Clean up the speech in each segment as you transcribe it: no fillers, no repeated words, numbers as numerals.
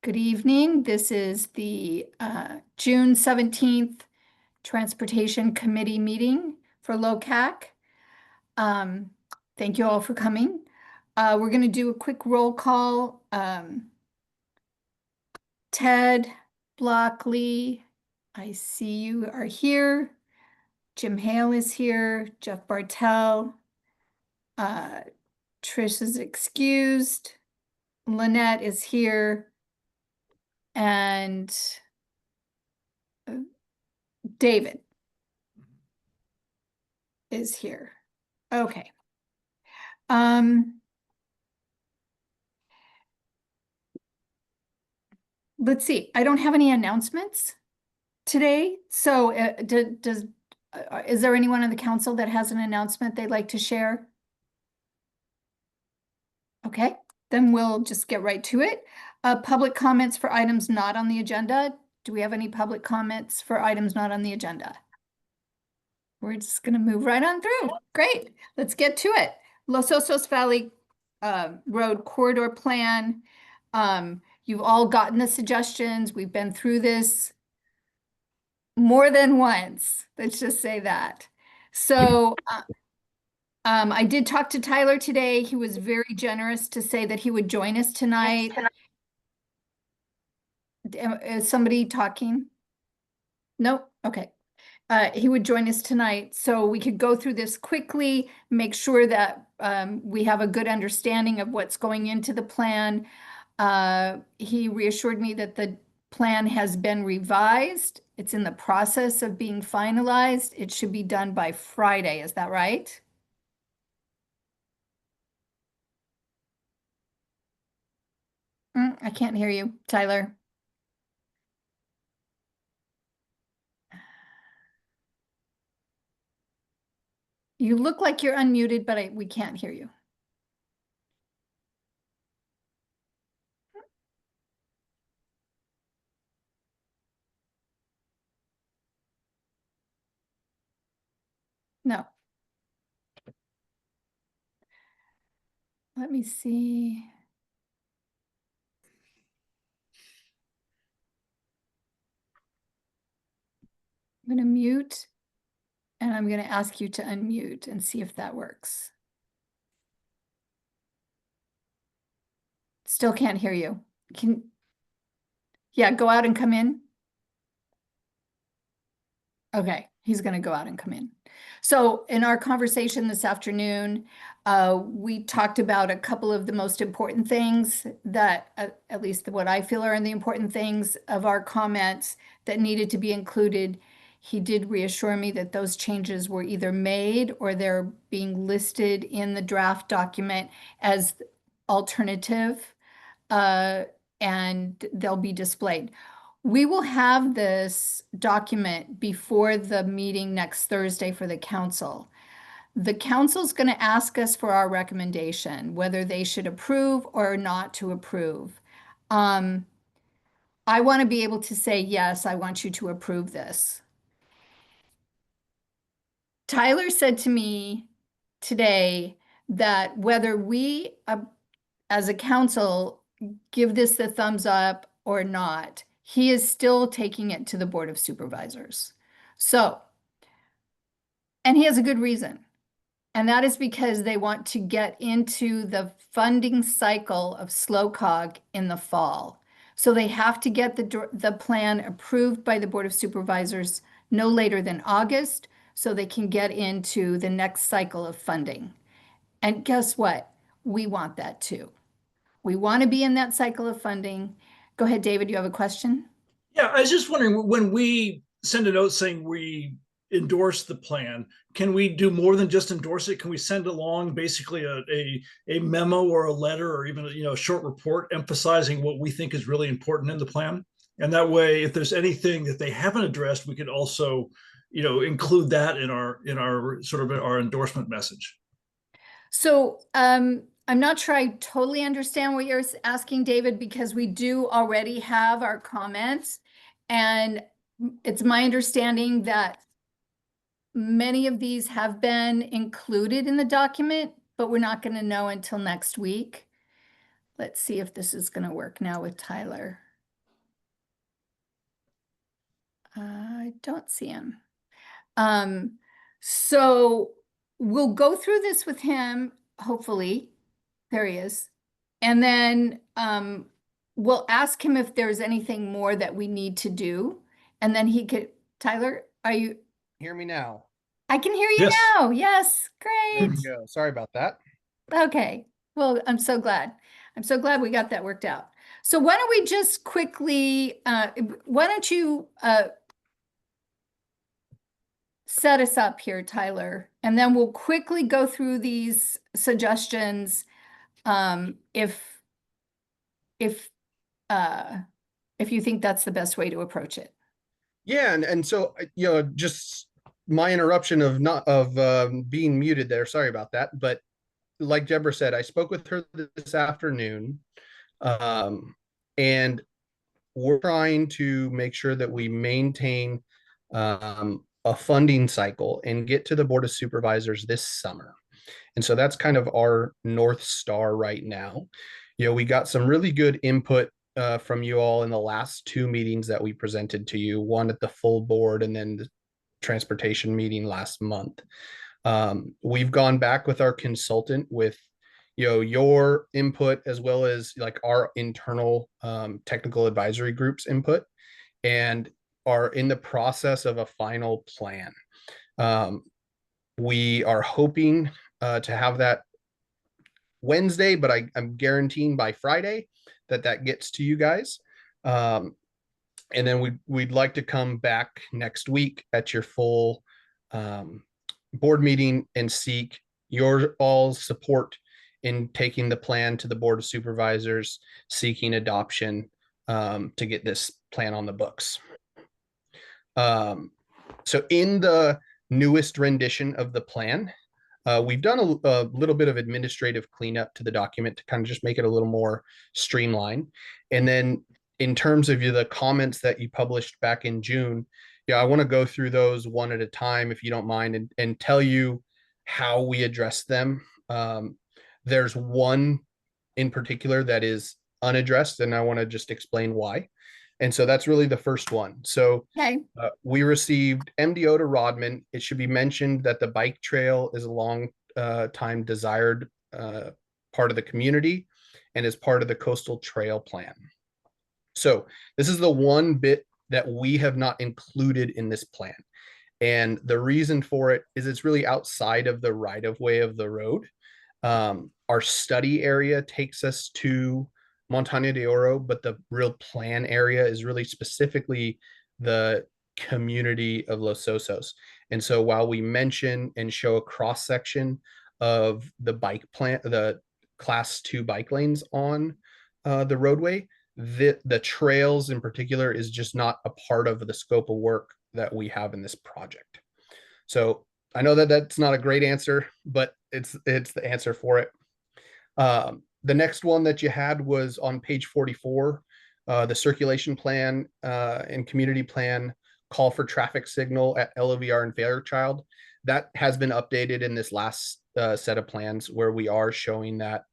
Good evening. This is the June 17th Transportation Committee meeting for LOCAC. Thank you all for coming. We're going to do a quick roll call. Ted Blockley, I see you are here. Jim Hale is here. Jeff Bartell. Trish is excused. Lynette is here. And David is here. Okay. Let's see. I don't have any announcements today. So is there anyone on the council that has an announcement they'd like to share? Okay, then we'll just get right to it. Public comments for items not on the agenda. Do we have any public comments for items not on the agenda? We're just going to move right on through. Great. Let's get to it. Los Osos Valley Road Corridor Plan. You've all gotten the suggestions. We've been through this more than once. Let's just say that. So I did talk to Tyler today. He was very generous to say that he would join us tonight. Is somebody talking? No? Okay. He would join us tonight so we could go through this quickly, make sure that we have a good understanding of what's going into the plan. He reassured me that the plan has been revised. It's in the process of being finalized. It should be done by Friday. Is that right? I can't hear you, Tyler. You look like you're unmuted, but we can't hear you. No. Let me see. I'm going to mute, and I'm going to ask you to unmute and see if that works. Still can't hear you. Yeah, go out and come in. Okay, he's going to go out and come in. So in our conversation this afternoon, we talked about a couple of the most important things that, at least what I feel are the important things of our comments that needed to be included. He did reassure me that those changes were either made or they're being listed in the draft document as alternative, and they'll be displayed. We will have this document before the meeting next Thursday for the council. The council's going to ask us for our recommendation, whether they should approve or not to approve. I want to be able to say, yes, I want you to approve this. Tyler said to me today that whether we, as a council, give this the thumbs up or not, he is still taking it to the Board of Supervisors. So, and he has a good reason. And that is because they want to get into the funding cycle of SLOCOG in the fall. So they have to get the plan approved by the Board of Supervisors no later than August, so they can get into the next cycle of funding. And guess what? We want that too. We want to be in that cycle of funding. Go ahead, David, you have a question? Yeah, I was just wondering, when we send a note saying we endorse the plan, can we do more than just endorse it? Can we send along basically a memo or a letter or even a short report emphasizing what we think is really important in the plan? And that way, if there's anything that they haven't addressed, we could also include that in our sort of our endorsement message. So I'm not sure I totally understand what you're asking, David, because we do already have our comments. And it's my understanding that many of these have been included in the document, but we're not going to know until next week. Let's see if this is going to work now with Tyler. I don't see him. Um, so we'll go through this with him, hopefully. There he is. And then we'll ask him if there's anything more that we need to do. And then he could, Tyler, are you, Hear me now. I can hear you Yes. now. Yes, There we great. go. Sorry about that. Okay. Well, I'm so glad. I'm so glad we got that worked out. So why don't we just quickly, why don't you set us up here, Tyler, and then we'll quickly go through these suggestions. If if uh, if you think that's the best way to approach it. Yeah, and so just my interruption of not of being muted there. Sorry about that. But like Deborah said, I spoke with her this afternoon, um, and we're trying to make sure that we maintain a funding cycle and get to the Board of Supervisors this summer. And so that's kind of our North Star right now. We got some really good input from you all in the last two meetings that we presented to you, one at the full board and then the transportation meeting last month. We've gone back with our consultant with your input as well as like our internal technical advisory group's input, and are in the process of a final plan. Um, we are hoping to have that Wednesday, but I'm guaranteeing by Friday that that gets to you guys. And then we'd like to come back next week at your full board meeting and seek your all's support in taking the plan to the Board of Supervisors, seeking adoption to get this plan on the books. So in the newest rendition of the plan, we've done a little bit of administrative cleanup to the document to kind of just make it a little more streamlined. And then in terms of the comments that you published back in June, I want to go through those one at a time, if you don't mind, and tell you how we address them. There's one in particular that is unaddressed, and I want to just explain why. And so that's really the first one. So Okay. we received MDO to Rodman. It should be mentioned that the bike trail is a long time desired part of the community and is part of the coastal trail plan. So this is the one bit that we have not included in this plan. And the reason for it is it's really outside of the right of way of the road. Our study area takes us to Montaña de Oro, but the real plan area is really specifically the community of Los Osos. And so while we mention and show a cross section of the bike plan, the class 2 bike lanes on the roadway, the trails in particular is just not a part of the scope of work that we have in this project. So I know that that's not a great answer, but it's the answer for it. The next one that you had was on page 44, the circulation plan and community plan call for traffic signal at LOVR and Fairchild. That has been updated in this last set of plans where we are showing that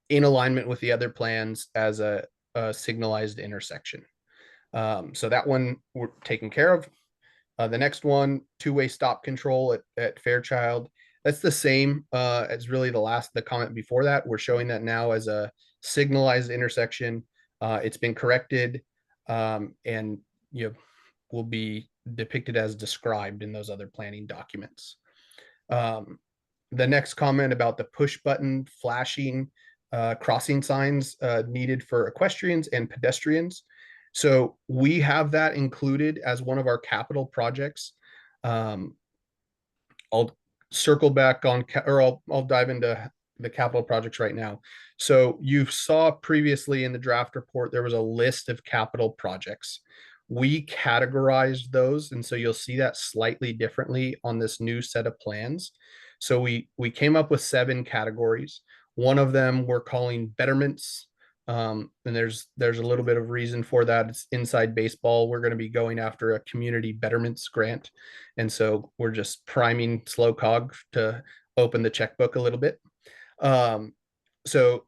in alignment with the other plans as a signalized intersection. So that one we're taken care of. The next one, two-way stop control at Fairchild. That's the same as really the comment before that. We're showing that now as a signalized intersection. It's been corrected and will be depicted as described in those other planning documents. The next comment about the push button flashing crossing signs needed for equestrians and pedestrians. So we have that included as one of our capital projects. I'll circle back on, or I'll dive into the capital projects right now. So you saw previously in the draft report, there was a list of capital projects. We categorized those, and so you'll see that slightly differently on this new set of plans. So we came up with 7 categories. One of them we're calling betterments. And there's a little bit of reason for that. It's inside baseball. We're going to be going after a community betterments grant. And so we're just priming slow cog to open the checkbook a little bit. So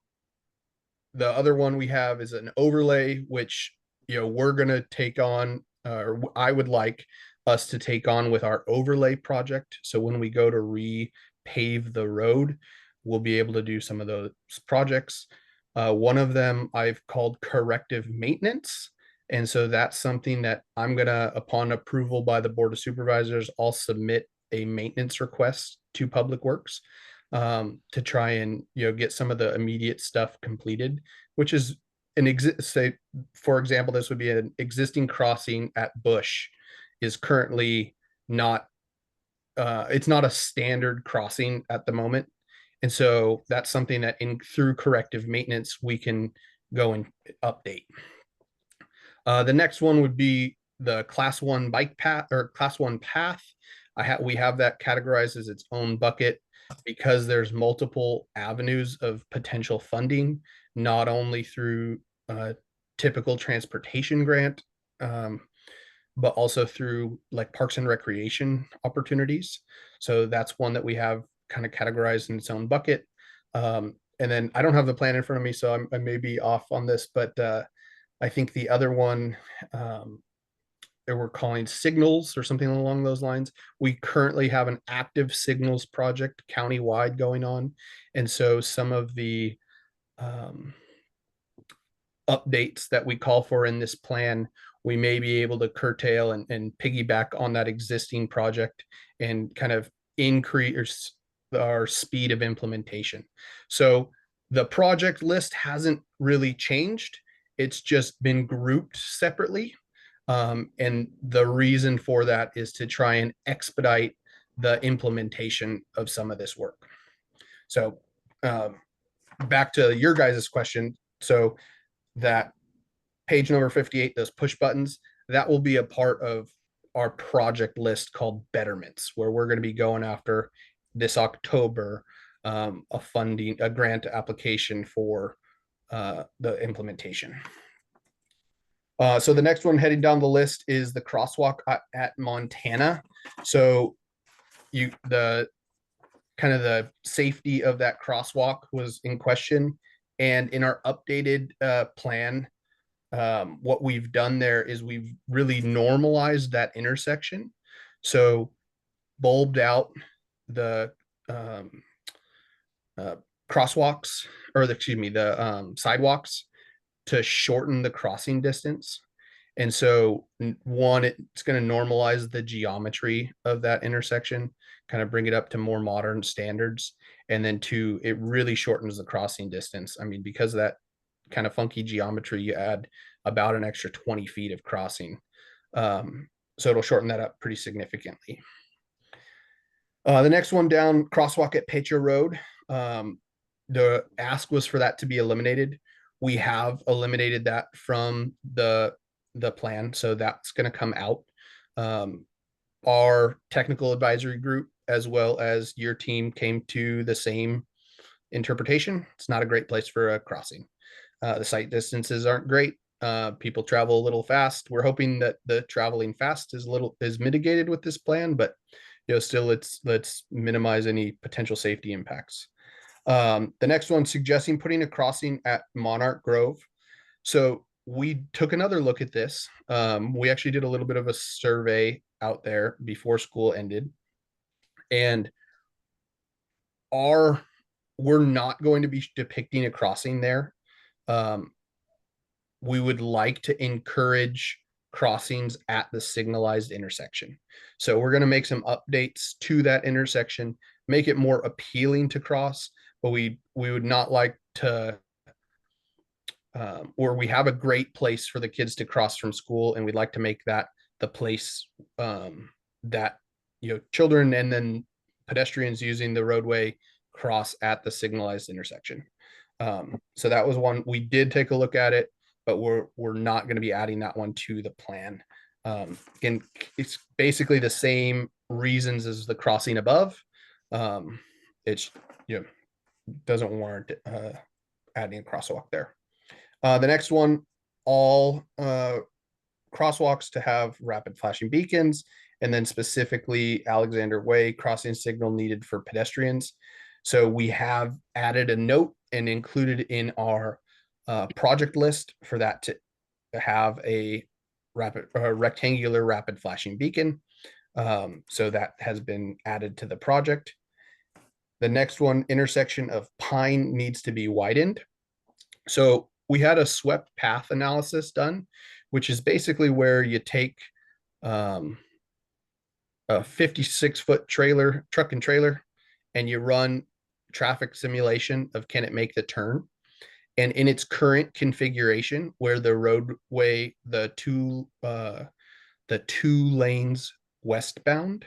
the other one we have is an overlay, which we're going to take on I would like us to take on with our overlay project. So when we go to repave the road, we'll be able to do some of those projects. One of them I've called corrective maintenance. And so that's something that I'm gonna, upon approval by the Board of Supervisors, I'll submit a maintenance request to Public Works to try and get some of the immediate stuff completed, which is say, for example, this would be an existing crossing at Bush is currently not it's not a standard crossing at the moment. And so that's something that through corrective maintenance, we can go and update. The next one would be the class 1 bike path or class 1 path. We have that categorized as its own bucket because there's multiple avenues of potential funding, not only through typical transportation grant, but also through like parks and recreation opportunities. So that's one that we have kind of categorized in its own bucket. And then I don't have the plan in front of me, so I may be off on this, but I think the other one that we're calling signals or something along those lines. We currently have an active signals project countywide going on. And so some of the updates that we call for in this plan, we may be able to curtail and piggyback on that existing project and kind of increase our speed of implementation. So the project list hasn't really changed. It's just been grouped separately. And the reason for that is to try and expedite the implementation of some of this work. So back to your guys' question. So that page number 58, those push buttons, that will be a part of our project list called betterments, where we're going to be going after this October a grant application for the implementation. So the next one heading down the list is the crosswalk at Montana. So the kind of the safety of that crosswalk was in question. And in our updated plan, what we've done there is we've really normalized that intersection. So bulbed out the crosswalks, or excuse me, the sidewalks to shorten the crossing distance. And so one, it's going to normalize the geometry of that intersection, kind of bring it up to more modern standards. And then two, it really shortens the crossing distance. I mean, because of that kind of funky geometry, you add about an extra 20 feet of crossing. So it'll shorten that up pretty significantly. The next one down, crosswalk at Petro Road. The ask was for that to be eliminated. We have eliminated that from the plan, so that's going to come out. Our technical advisory group, as well as your team, came to the same interpretation. It's not a great place for a crossing. The sight distances aren't great. People travel a little fast. We're hoping that the traveling fast is mitigated with this plan, but still let's minimize any potential safety impacts. The next one, suggesting putting a crossing at Monarch Grove. So we took another look at this. We actually did a little bit of a survey out there before school ended, and we're not going to be depicting a crossing there. We would like to encourage crossings at the signalized intersection. So we're going to make some updates to that intersection, make it more appealing to cross, but we would not like to, or we have a great place for the kids to cross from school, and we'd like to make that the place that children and then pedestrians using the roadway cross at the signalized intersection. So that was one. We did take a look at it, but we're not going to be adding that one to the plan. Again, it's basically the same reasons as the crossing above. It's doesn't warrant adding a crosswalk there. The next one, all crosswalks to have rapid flashing beacons, and then specifically Alexander Way crossing signal needed for pedestrians. So we have added a note and included in our project list for that to have a rectangular rapid flashing beacon. So that has been added to the project. The next one, intersection of Pine, needs to be widened. So we had a swept path analysis done, which is basically where you take a 56-foot truck and trailer, and you run traffic simulation of can it make the turn. And in its current configuration, where the roadway, the two lanes westbound,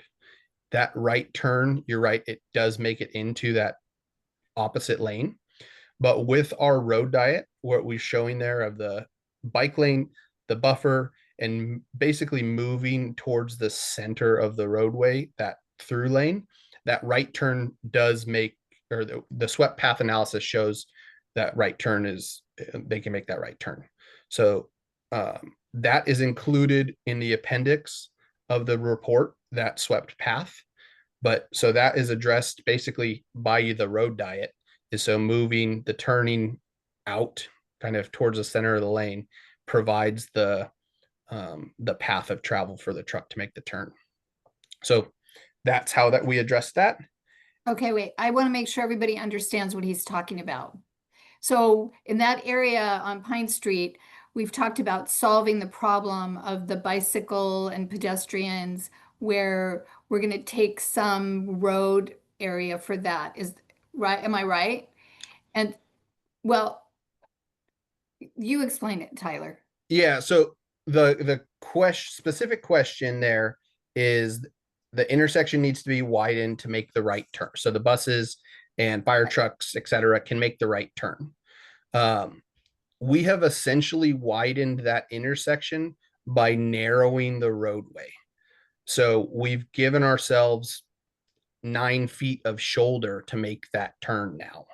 that right turn, you're right, it does make it into that opposite lane. But with our road diet, what we're showing there of the bike lane, the buffer, and basically moving towards the center of the roadway, that through lane, that right turn does make, or the swept path analysis shows that right turn is, they can make that right turn. So that is included in the appendix of the report, that swept path. But so that is addressed basically by the road diet, is so moving the turning out kind of towards the center of the lane provides the path of travel for the truck to make the turn. So that's how that we address that. Okay, wait, I want to make sure everybody understands what he's talking about. So in that area on Pine Street, we've talked about solving the problem of the bicycle and pedestrians, where we're going to take some road area for that. Is right? Am I right? And well, you explain it, Tyler. Yeah. So the specific question there is, the intersection needs to be widened to make the right turn. So the buses and fire trucks, etc., can make the right turn. We have essentially widened that intersection by narrowing the roadway. So we've given ourselves 9 feet of shoulder to make that turn now.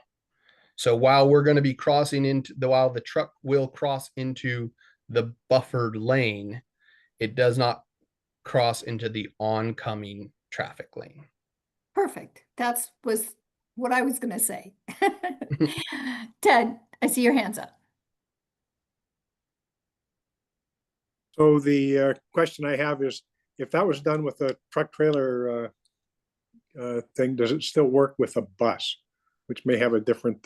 So while we're going to be while the truck will cross into the buffered lane, it does not cross into the oncoming traffic lane. Perfect. Was what I was going to say. Ted, I see your hands up. So the question I have is, if that was done with a truck trailer thing, does it still work with a bus, which may have a different?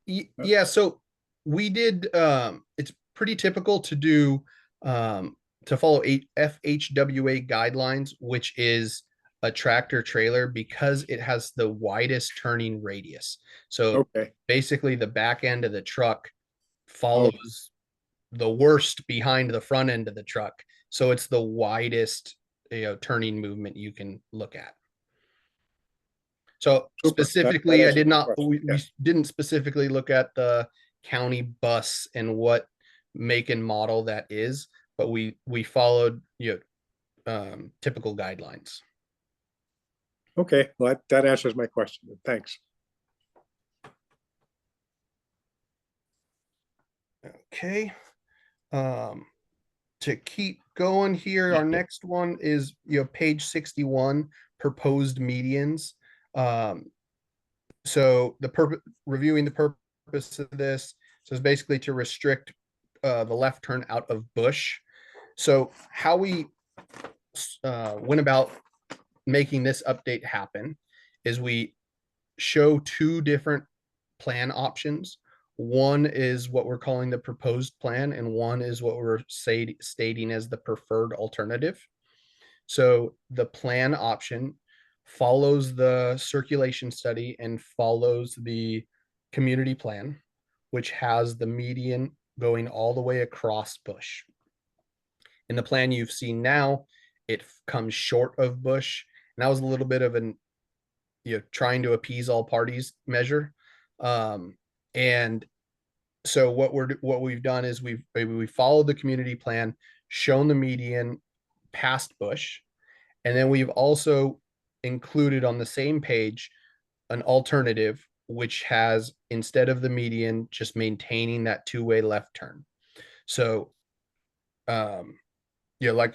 Yeah. So we did. It's pretty typical to do to follow FHWA guidelines, which is a tractor trailer, because it has the widest turning radius. So Okay. basically, the back end of the truck follows the worst behind the front end of the truck. So it's the widest, turning movement you can look at. So Super. specifically, I did not, we didn't specifically look at the county bus and what make and model that is, but we followed, typical guidelines. Okay, well, that answers my question. Thanks. Okay. To keep going here, our next one is, page 61, proposed medians. So reviewing the purpose of this, so it's basically to restrict the left turn out of Bush. So how we went about making this update happen is we show 2 different plan options. One is what we're calling the proposed plan, and one is what we're stating as the preferred alternative. So the plan option follows the circulation study and follows the community plan, which has the median going all the way across Bush. In the plan you've seen now, it comes short of Bush, and that was a little bit of an, trying to appease all parties measure. And so what we've done is we followed the community plan, shown the median past Bush, and then we've also included on the same page an alternative, which has, instead of the median, just maintaining that 2-way left turn. So like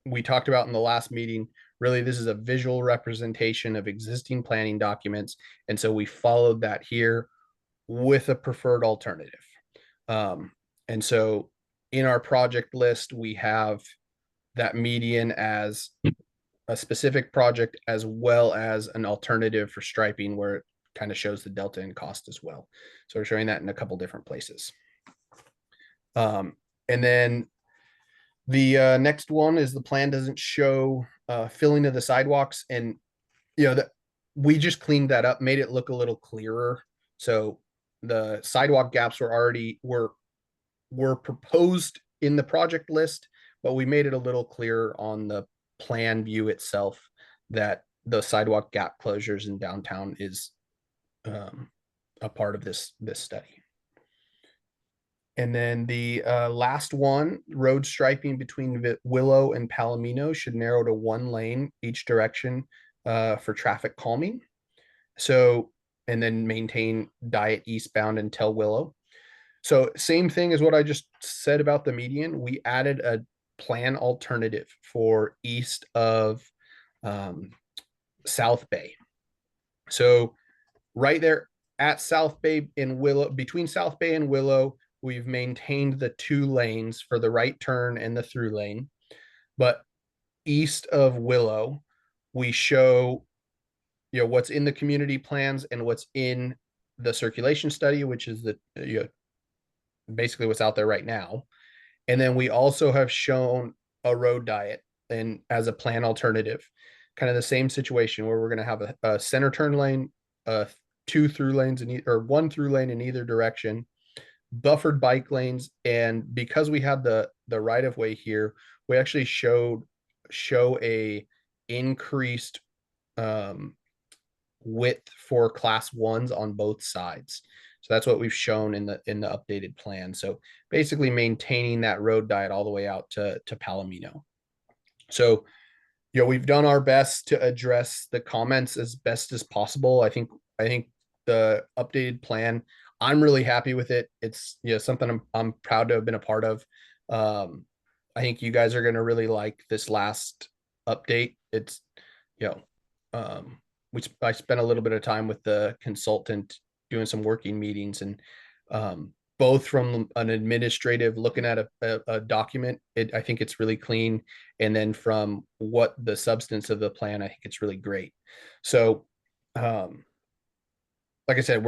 we talked about in the last meeting, really this is a visual representation of existing planning documents, and so we followed that here with a preferred alternative. And so in our project list, we have that median as a specific project as well as an alternative for striping where it kind of shows the delta in cost as well. So we're showing that in a couple different places. And then the next one is the plan doesn't show filling of the sidewalks, and we just cleaned that up, made it look a little clearer. So the sidewalk gaps were proposed in the project list, but we made it a little clearer on the plan view itself that the sidewalk gap closures in downtown is a part of this study. And then the last one, road striping between Willow and Palomino should narrow to 1 lane each direction for traffic calming. So, and then maintain diet eastbound until Willow. So same thing as what I just said about the median. We added a plan alternative for east of South Bay. So right there at South Bay in Willow, between South Bay and Willow, we've maintained the 2 lanes for the right turn and the through lane. But east of Willow, we show what's in the community plans and what's in the circulation study, which is the basically what's out there right now. And then we also have shown a road diet and as a plan alternative, kind of the same situation where we're going to have a center turn lane, 2 through lanes or 1 through lane in either direction, buffered bike lanes. And because we had the right of way here, we actually show a increased width for class 1s on both sides. So that's what we've shown in the updated plan. So basically maintaining that road diet all the way out to Palomino. So, we've done our best to address the comments as best as possible. I think the updated plan, I'm really happy with it. It's something I'm proud to have been a part of. I think you guys are going to really like this last update. It's I spent a little bit of time with the consultant doing some working meetings, and both from an administrative looking at a document, I think it's really clean. And then from what the substance of the plan, I think it's really great. So, like I said,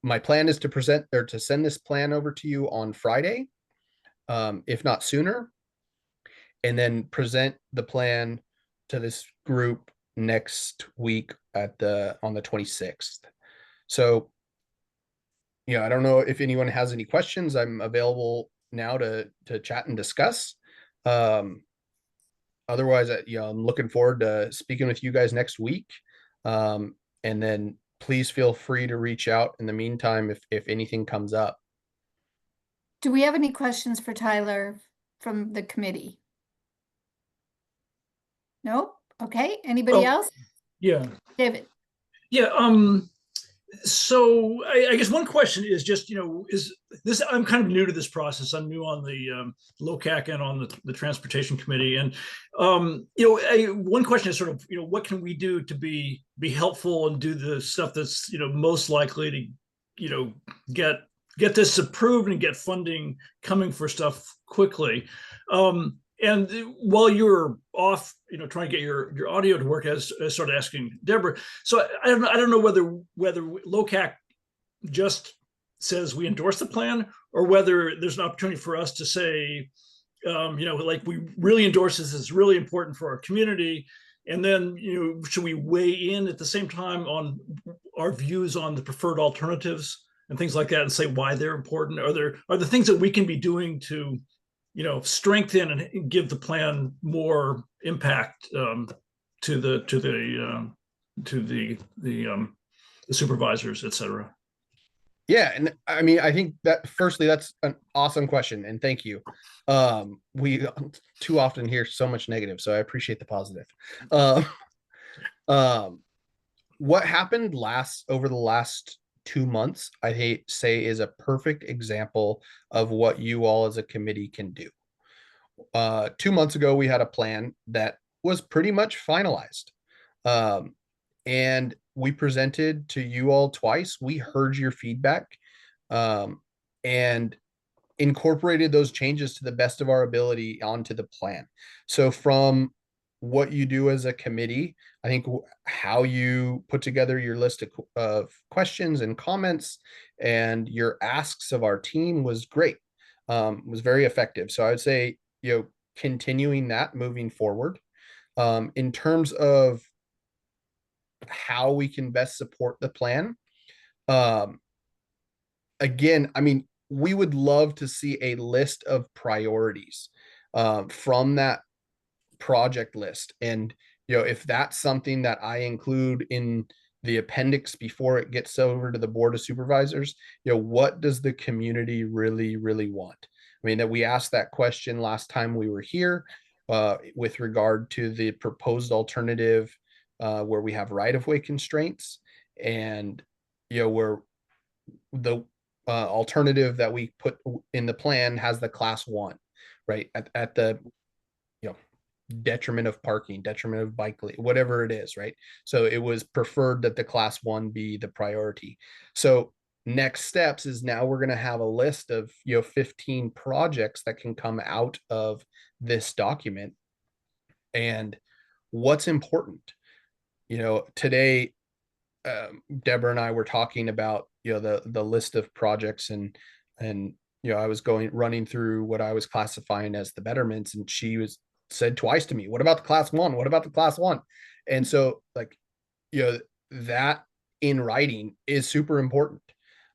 my plan is to present or to send this plan over to you on Friday, if not sooner, and then present the plan to this group next week on the 26th. So, I don't know if anyone has any questions. I'm available now to chat and discuss. Otherwise, I'm looking forward to speaking with you guys next week. And then please feel free to reach out in the meantime if anything comes up. Do we have any questions for Tyler from the committee? Nope. Okay. Anybody else? Yeah. David. Yeah. So I guess one question is just, is this, I'm kind of new to this process. I'm new on the LOCAC and on the transportation committee. And, one question is sort of, what can we do to be helpful and do the stuff that's, most likely to, get this approved and get funding coming for stuff quickly. And while you're off, trying to get your audio to work, as I started asking Deborah. So I don't know whether LOCAC just says we endorse the plan, or whether there's an opportunity for us to say, like we really endorse this. It's really important for our community. And then, should we weigh in at the same time on our views on the preferred alternatives and things like that, and say why they're important? Are there things that we can be doing to strengthen and give the plan more impact to the supervisors, et cetera? Yeah, and I mean, I think that firstly, that's an awesome question, and thank you. We too often hear so much negative, so I appreciate the positive. What happened over the last 2 months, I say, is a perfect example of what you all as a committee can do. 2 months ago, we had a plan that was pretty much finalized. And we presented to you all twice. We heard your feedback. And incorporated those changes to the best of our ability onto the plan. So from what you do as a committee, I think how you put together your list of questions and comments and your asks of our team was great, was very effective. So I would say, continuing that moving forward. In terms of how we can best support the plan, again, I mean, we would love to see a list of priorities from that project list. And, if that's something that I include in the appendix before it gets over to the Board of Supervisors, what does the community really, really want? I mean, that we asked that question last time we were here with regard to the proposed alternative where we have right-of-way constraints, and, where the alternative that we put in the plan has the class 1, right? At the, detriment of parking, detriment of bike lane, whatever it is, right? So it was preferred that the class 1 be the priority. So next steps is now we're going to have a list of 15 projects that can come out of this document. And what's important, today, Deborah and I were talking about the list of projects, and I was running through what I was classifying as the betterments, and she said twice to me, what about the class 1? What about the class 1? And so, like, that in writing is super important.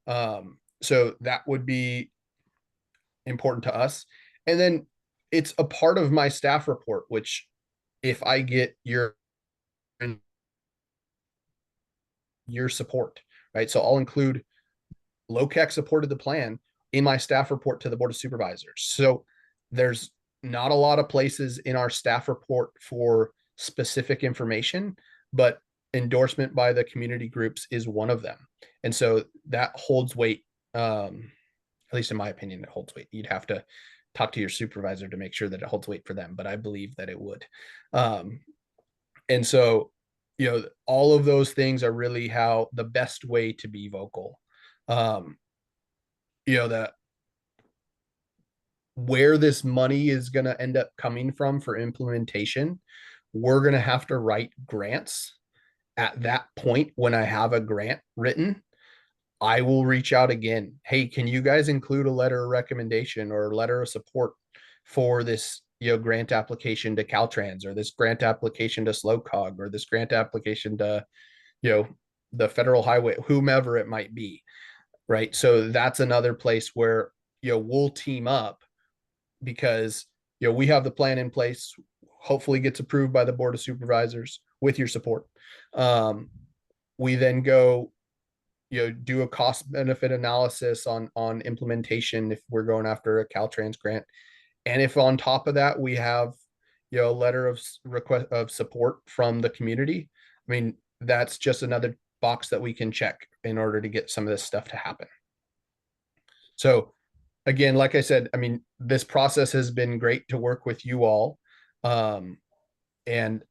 So that would be important to us. And then it's a part of my staff report, which if I get your support, right? So I'll include LOCAC supported the plan in my staff report to the Board of Supervisors. So there's not a lot of places in our staff report for specific information, but endorsement by the community groups is one of them. And so that holds weight. At least in my opinion, it holds weight. You'd have to talk to your supervisor to make sure that it holds weight for them, but I believe that it would. And so, all of those things are really how the best way to be vocal. That where this money is going to end up coming from for implementation, we're going to have to write grants. At that point, when I have a grant written, I will reach out again. Hey, can you guys include a letter of recommendation or a letter of support for this, grant application to Caltrans, or this grant application to SLOCOG, or this grant application to, the federal highway, whomever it might be, right? So that's another place where, we'll team up, because, we have the plan in place, hopefully gets approved by the Board of Supervisors with your support. We then go, do a cost benefit analysis on implementation if we're going after a Caltrans grant. And if on top of that, we have, a letter of request of support from the community, I mean, that's just another box that we can check in order to get some of this stuff to happen. So again, like I said, I mean, this process has been great to work with you all. And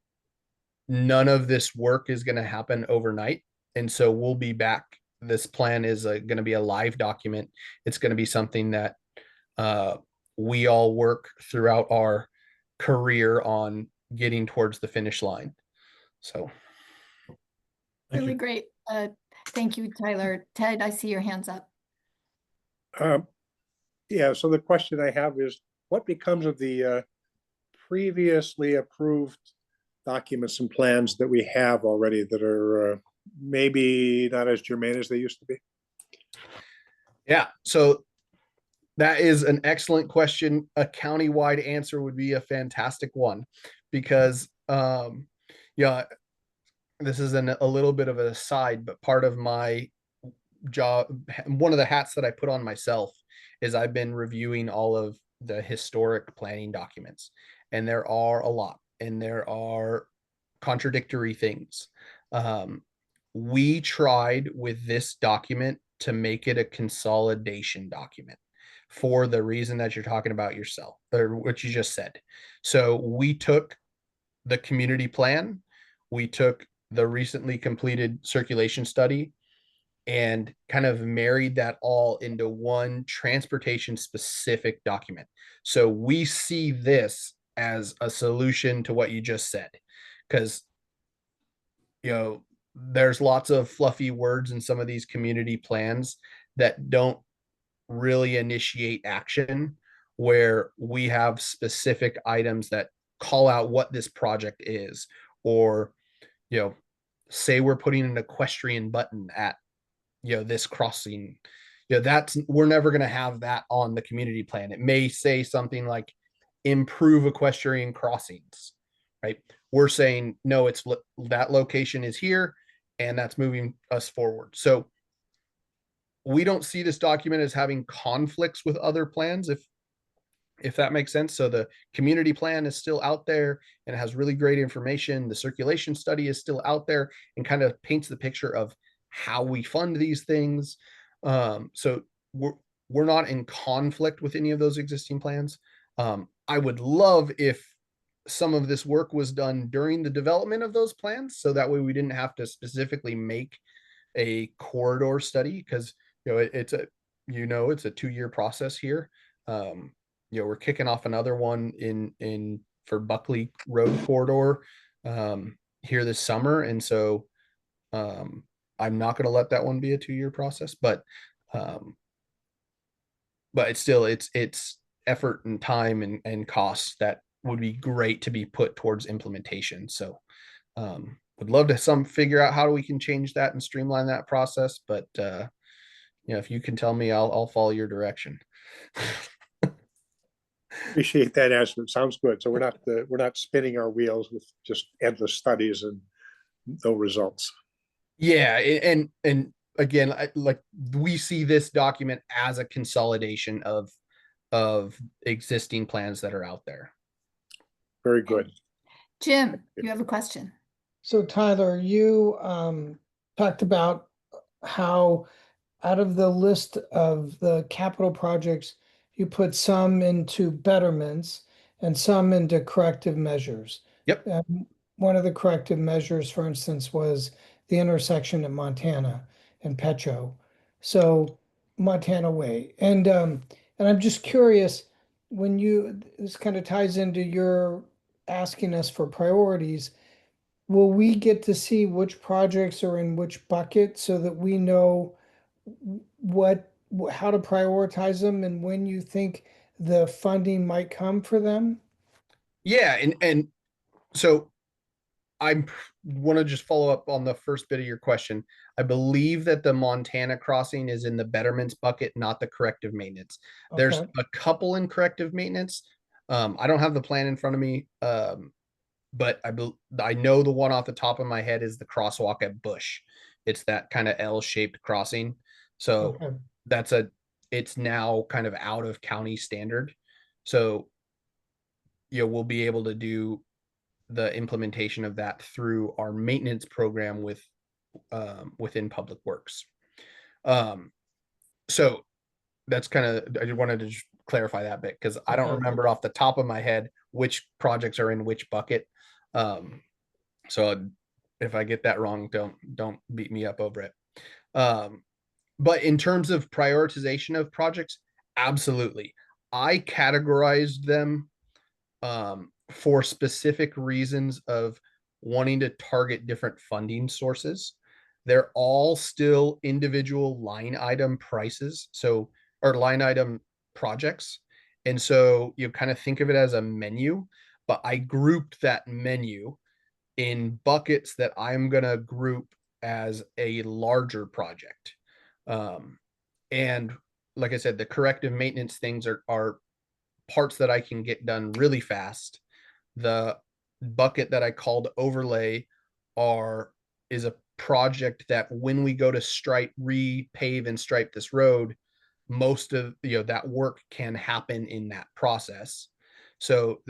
none of this work is going to happen overnight. And so we'll be back. This plan is going to be a live document. It's going to be something that we all work throughout our career on getting towards the finish line. So. Really great. Thank you, Tyler. Ted, I see your hands up. Yeah, so the question I have is, what becomes of the previously approved documents and plans that we have already that are maybe not as germane as they used to be? Yeah, so that is an excellent question. A county-wide answer would be a fantastic one, because this is a little bit of an aside, but part of my job, one of the hats that I put on myself, is I've been reviewing all of the historic planning documents, and there are a lot, and there are contradictory things. We tried with this document to make it a consolidation document for the reason that you're talking about yourself, or what you just said. So we took the community plan, we took the recently completed circulation study, and kind of married that all into one transportation specific document. So we see this as a solution to what you just said, because there's lots of fluffy words in some of these community plans that don't really initiate action, where we have specific items that call out what this project is, or say we're putting an equestrian button at this crossing. That's, we're never going to have that on the community plan. It may say something like improve equestrian crossings, right? We're saying no, it's that location is here, and that's moving us forward. So we don't see this document as having conflicts with other plans, if that makes sense. So the community plan is still out there and it has really great information. The circulation study is still out there and kind of paints the picture of how we fund these things. So we're not in conflict with any of those existing plans. I would love if some of this work was done during the development of those plans, so that way we didn't have to specifically make a corridor study, because it's a 2-year process here. We're kicking off another one in for Buckley Road corridor here this summer, and so I'm not going to let that one be a 2-year process, but it's still it's effort and time and costs that would be great to be put towards implementation. So would love to figure out how we can change that and streamline that process, but if you can tell me, I'll follow your direction. Appreciate that answer. It sounds good. So we're not spinning our wheels with just endless studies and no results. Yeah, and again, like we see this document as a consolidation of existing plans that are out there. Very good. Jim, you have a question. So Tyler, you talked about how out of the list of the capital projects, you put some into betterments and some into corrective measures. Yep. One of the corrective measures, for instance, was the intersection in Montana and Petro. So Montana Way. And I'm just curious, this kind of ties into your asking us for priorities. Will we get to see which projects are in which bucket so that we know how to prioritize them and when you think the funding might come for them? Yeah, and so I want to just follow up on the first bit of your question. I believe that the Montana crossing is in the betterments bucket, not the corrective maintenance. There's Okay. a couple in corrective maintenance. I don't have the plan in front of me, but I know the one off the top of my head is the crosswalk at Bush. It's that kind of L-shaped crossing. So Okay. it's now kind of out of county standard. So we'll be able to do the implementation of that through our maintenance program within Public Works. So that's kind of, I just wanted to just clarify that bit, because I don't Okay. remember off the top of my head which projects are in which bucket. So if I get that wrong, don't beat me up over it. But in terms of prioritization of projects, absolutely. I categorized them for specific reasons of wanting to target different funding sources. They're all still individual line item prices, or line item projects. And so you kind of think of it as a menu, but I grouped that menu in buckets that I'm going to group as a larger project. And like I said, the corrective maintenance things are parts that I can get done really fast. The bucket that I called overlay is a project that when we go to repave and stripe this road, most of that work can happen in that process. So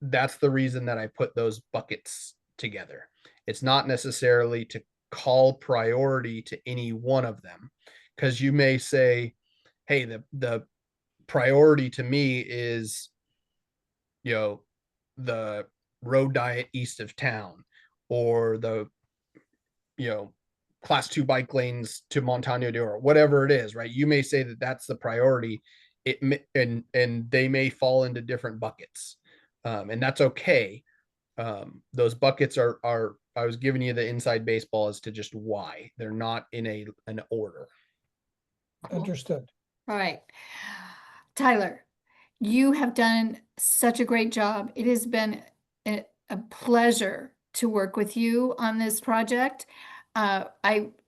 that's the reason that I put those buckets together. It's not necessarily to call priority to any one of them, because you may say, hey, the priority to me is the road diet east of town, or the class 2 bike lanes to Montano or whatever it is, right? You may say that that's the priority. And they may fall into different buckets, and that's okay. Those buckets are I was giving you the inside baseball as to just why they're not in an order. Understood. All right. Tyler, you have done such a great job. It has been a pleasure to work with you on this project.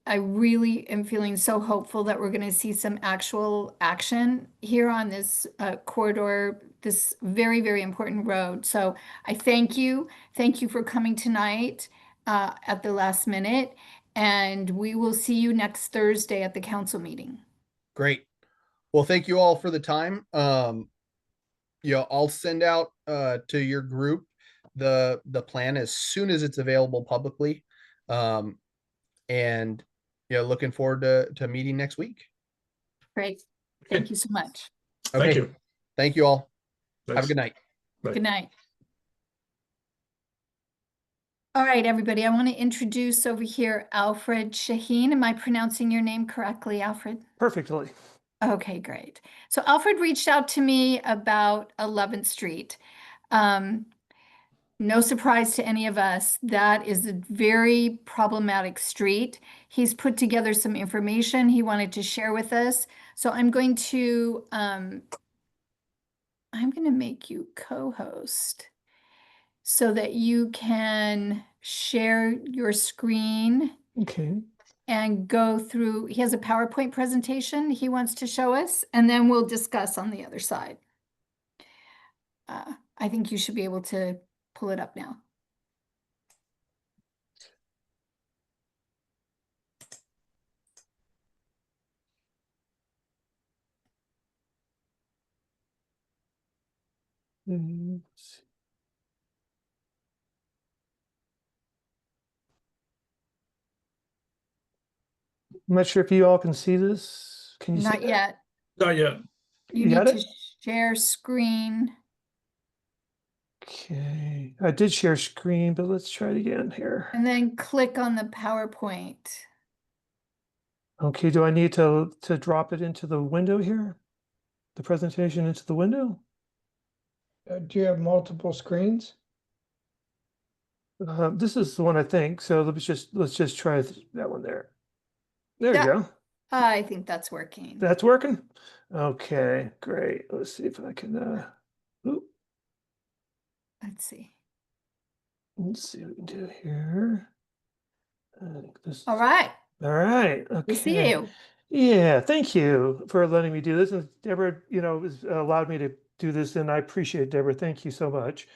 I really am feeling so hopeful that we're going to see some actual action here on this corridor, this very, very important road. So I thank you. Thank you for coming tonight at the last minute. And we will see you next Thursday at the council meeting. Great. Well, thank you all for the time. I'll send out to your group the plan as soon as it's available publicly. And looking forward to meeting next week. Great. Thank you so much. Okay. Thank you. Thank you all. Have a Thanks. good night. Bye. Good night. All right, everybody, I want to introduce over here Alfred Shaheen. Am I pronouncing your name correctly, Alfred? Perfectly. Okay, great. So Alfred reached out to me about 11th Street. No surprise to any of us, that is a very problematic street. He's put together some information he wanted to share with us. So I'm going to make you co-host so that you can share your screen Okay. and go through. He has a PowerPoint presentation he wants to show us, and then we'll discuss on the other side. I think you should be able to pull it up now. Let's see. I'm not sure if you all can see this. Can you see Not that? yet. Not yet. You You got need to it? share screen. Okay. I did share screen, but let's try it again here. And then click on the PowerPoint. Okay, do I need to drop it into the window here? The presentation into the window? Do you have multiple screens? This is the one I think. So let's just try that one there. There Yeah. you go. I think that's working. That's working. Okay, great. Let's see if I can. Oop, Let's see. let's see what we can do here. I think this. All right. All right. We see Okay. you. Yeah, thank you for letting me do this. And Deborah, has allowed me to do this, and I appreciate it, Deborah. Thank you so much.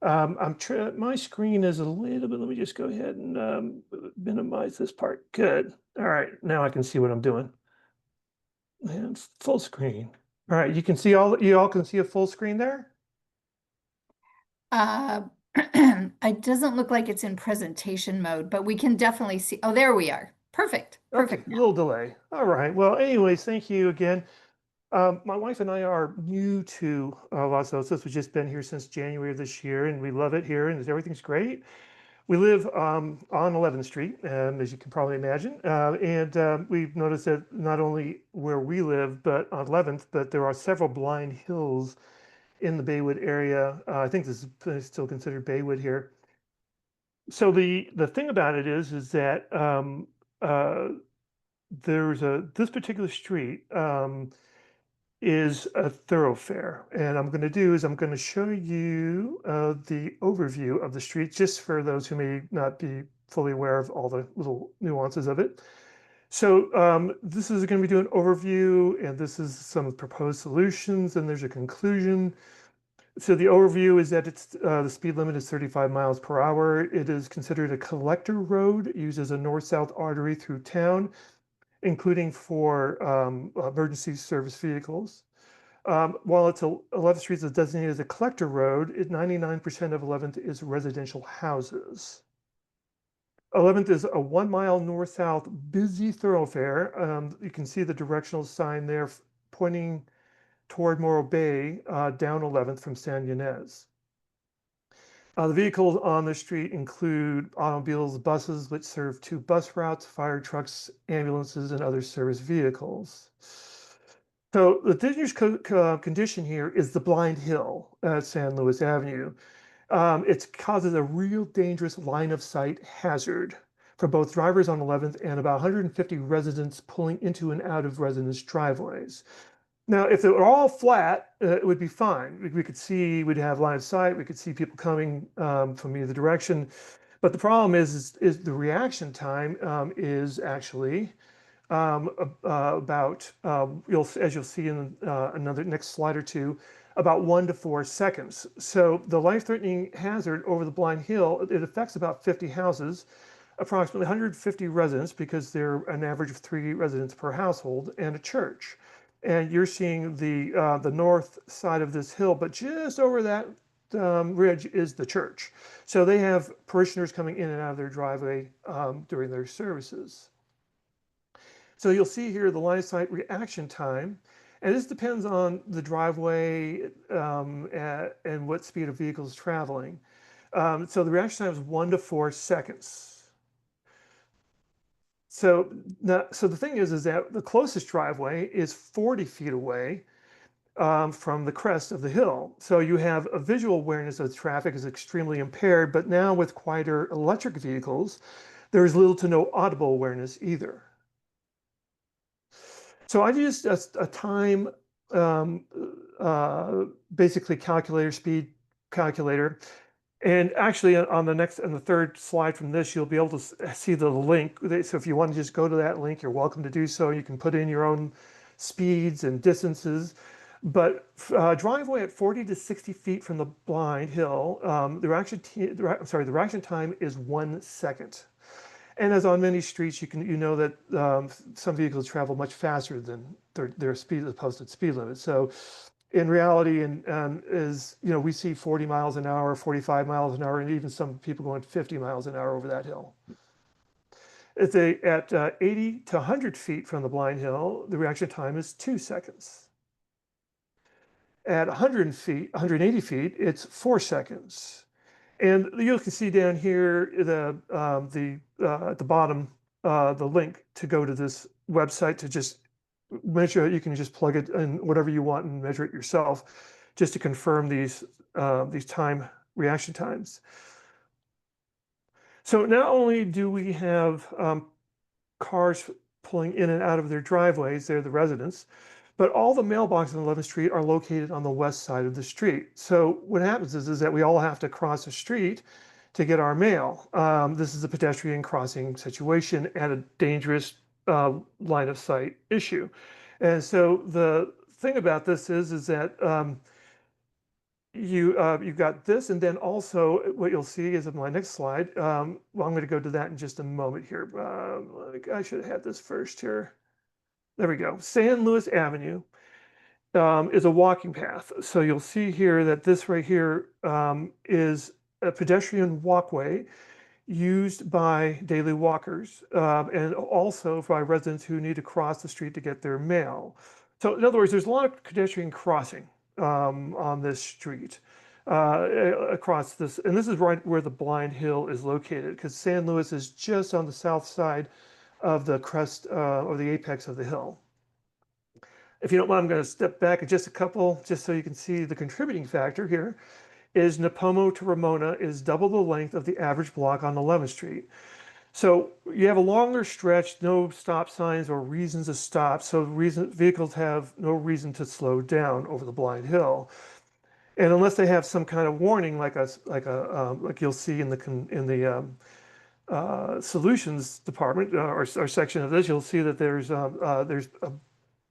My screen is a little bit. Let me just go ahead and minimize this part. Good. All right, now I can see what I'm doing. And full screen. All right, you all can see a full screen there. It doesn't look like it's in presentation mode, but we can definitely see. Oh, there we are. Perfect. Perfect. Okay, a little delay. All right. Well, anyways, thank you again. My wife and I are new to Los Osos. We've just been here since January of this year, and we love it here, and everything's great. We live on 11th Street, as you can probably imagine, and we've noticed that not only where we live, but on 11th, but there are several blind hills in the Baywood area. I think this is still considered Baywood here. So the thing about it is that this particular street is a thoroughfare, and I'm going to show you the overview of the street, just for those who may not be fully aware of all the little nuances of it. So this is going to be doing an overview, and this is some proposed solutions, and there's a conclusion. So the overview is that the speed limit is 35 miles per hour. It is considered a collector road. It uses a north-south artery through town, including for emergency service vehicles. While 11th Street is designated as a collector road, 99% of 11th is residential houses. 11th is a 1 mile north-south busy thoroughfare. You can see the directional sign there pointing toward Morro Bay, down 11th from San Ynez. The vehicles on the street include automobiles, buses, which serve 2 bus routes, fire trucks, ambulances, and other service vehicles. So the dangerous condition here is the blind hill at San Luis Avenue. It causes a real dangerous line of sight hazard for both drivers on 11th and about 150 residents pulling into and out of residents' driveways. Now, if it were all flat, it would be fine. We could see, we'd have line of sight, we could see people coming from either direction. But the problem is the reaction time is actually about, as you'll see in another next slide or two, about 1 to 4 seconds. So the life-threatening hazard over the blind hill, it affects about 50 houses, approximately 150 residents, because they're an average of 3 residents per household, and a church. And you're seeing the north side of this hill, but just over that ridge is the church. So they have parishioners coming in and out of their driveway during their services. So you'll see here the line of sight reaction time, and this depends on the driveway and what speed a vehicle is traveling. So the reaction time is 1 to 4 seconds. So the thing is that the closest driveway is 40 feet away from the crest of the hill. So you have a visual awareness of traffic is extremely impaired, but now with quieter electric vehicles, there is little to no audible awareness either. So I used a time, basically speed calculator. And actually on the third slide from this, you'll be able to see the link. So if you want to just go to that link, you're welcome to do so. You can put in your own speeds and distances. But driveway at 40 to 60 feet from the blind hill, the reaction time is 1 second. And as on many streets, you know that some vehicles travel much faster than their speed, the posted speed limit. So in reality, we see 40 miles an hour, 45 miles an hour, and even some people going 50 miles an hour over that hill. At 80 to 100 feet from the blind hill, the reaction time is 2 seconds. At 180 feet, it's 4 seconds. And you can see down here at the bottom the link to go to this website to just measure. You can just plug it in whatever you want and measure it yourself, just to confirm these time reaction times. So not only do we have cars pulling in and out of their driveways, they're the residents, but all the mailboxes on 11th Street are located on the west side of the street. So what happens is that we all have to cross the street to get our mail. This is a pedestrian crossing situation and a dangerous line of sight issue. And so the thing about this is that you've got this, and then also what you'll see is on my next slide. Well, I'm going to go to that in just a moment here. I should have had this first here. There we go. San Luis Avenue is a walking path. So you'll see here that this right here is a pedestrian walkway used by daily walkers and also by residents who need to cross the street to get their mail. So in other words, there's a lot of pedestrian crossing on this street across this. And this is right where the blind hill is located, because San Luis is just on the south side of the crest or the apex of the hill. If you don't mind, I'm going to step back just a couple, just so you can see the contributing factor here. Is Nipomo to Ramona is double the length of the average block on 11th Street. So you have a longer stretch, no stop signs or reasons to stop. So vehicles have no reason to slow down over the blind hill. And unless they have some kind of warning, like you'll see in the solutions department or section of this, you'll see that there's a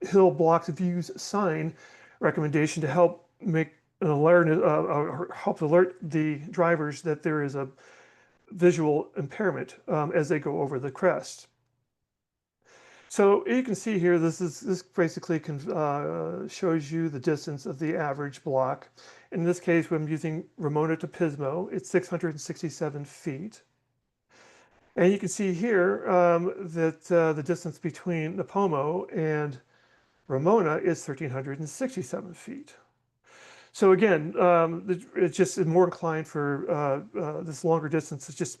hill blocks views sign recommendation to help make an alert or help alert the drivers that there is a visual impairment as they go over the crest. So you can see here, this basically shows you the distance of the average block. In this case, when I'm using Ramona to Pismo, it's 667 feet. And you can see here that the distance between Nipomo and Ramona is 1,367 feet. So again, it's just more inclined for this longer distance. It just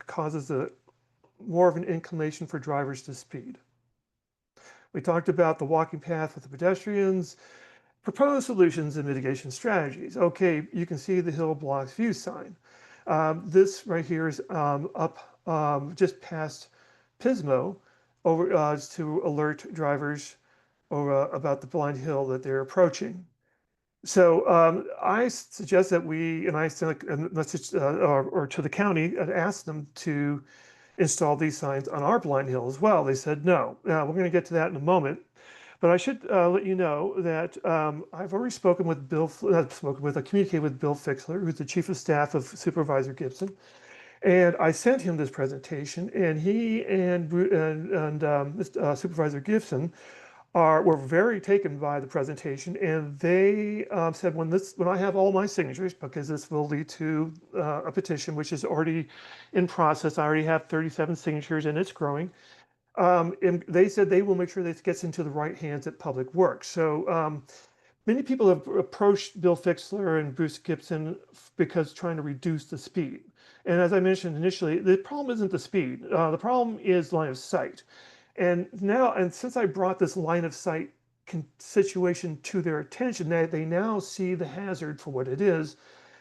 causes more of an inclination for drivers to speed. We talked about the walking path with the pedestrians, proposed solutions and mitigation strategies. Okay, you can see the hill blocks view sign. This right here is up just past Pismo over to alert drivers about the blind hill that they're approaching. So I suggest that we, and I sent a message or to the county and asked them to install these signs on our blind hill as well. They said no. We're going to get to that in a moment. But I should let you know that I've already spoken with communicated with Bill Fixler, who's the Chief of Staff of Supervisor Gibson. And I sent him this presentation, and he and Supervisor Gibson were very taken by the presentation, and they said when I have all my signatures, because this will lead to a petition which is already in process. I already have 37 signatures, and it's growing. And they said they will make sure this gets into the right hands at Public Works. So many people have approached Bill Fixler and Bruce Gibson because trying to reduce the speed. And as I mentioned initially, the problem isn't the speed. The problem is line of sight. And since I brought this line of sight situation to their attention, they now see the hazard for what it is,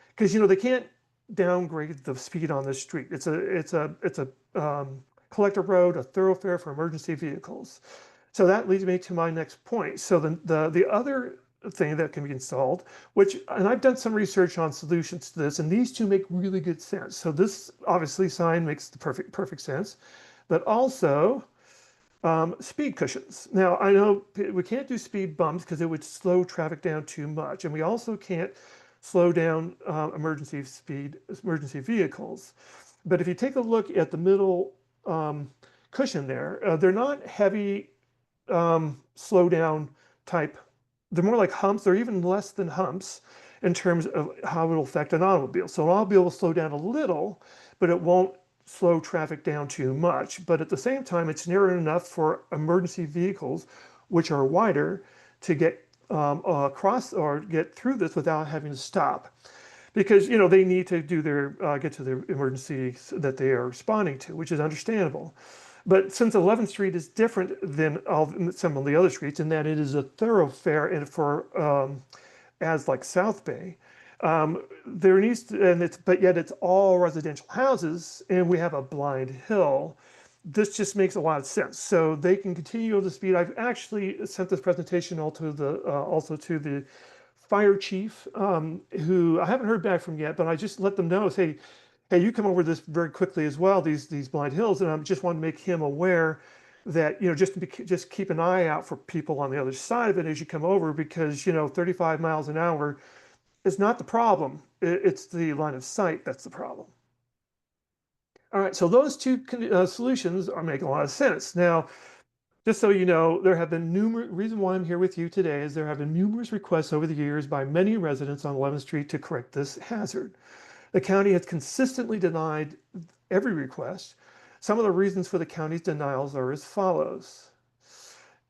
because they can't downgrade the speed on this street. It's a collector road, a thoroughfare for emergency vehicles. So that leads me to my next point. So the other thing that can be installed, and I've done some research on solutions to this, and these two make really good sense. So this obviously sign makes the perfect sense, but also speed cushions. Now, I know we can't do speed bumps because it would slow traffic down too much. And we also can't slow down emergency vehicles. But if you take a look at the middle cushion there, they're not heavy slow down type. They're more like humps. They're even less than humps in terms of how it'll affect an automobile. So an automobile will slow down a little, but it won't slow traffic down too much. But at the same time, it's narrow enough for emergency vehicles, which are wider, to get across or get through this without having to stop. Because they need to do get to their emergencies that they are responding to, which is understandable. But since 11th Street is different than some of the other streets in that it is a thoroughfare, and as like South Bay, there needs to, but yet it's all residential houses, and we have a blind hill. This just makes a lot of sense. So they can continue the speed. I've actually sent this presentation also to the fire chief, who I haven't heard back from yet, but I just let them know, say, hey, you come over this very quickly as well, these blind hills, and I just want to make him aware that just keep an eye out for people on the other side of it as you come over, because 35 miles an hour is not the problem. It's the line of sight that's the problem. All right, so those two solutions are making a lot of sense. Now, just so you know, there have been reason why I'm here with you today is there have been numerous requests over the years by many residents on 11th Street to correct this hazard. The county has consistently denied every request. Some of the reasons for the county's denials are as follows.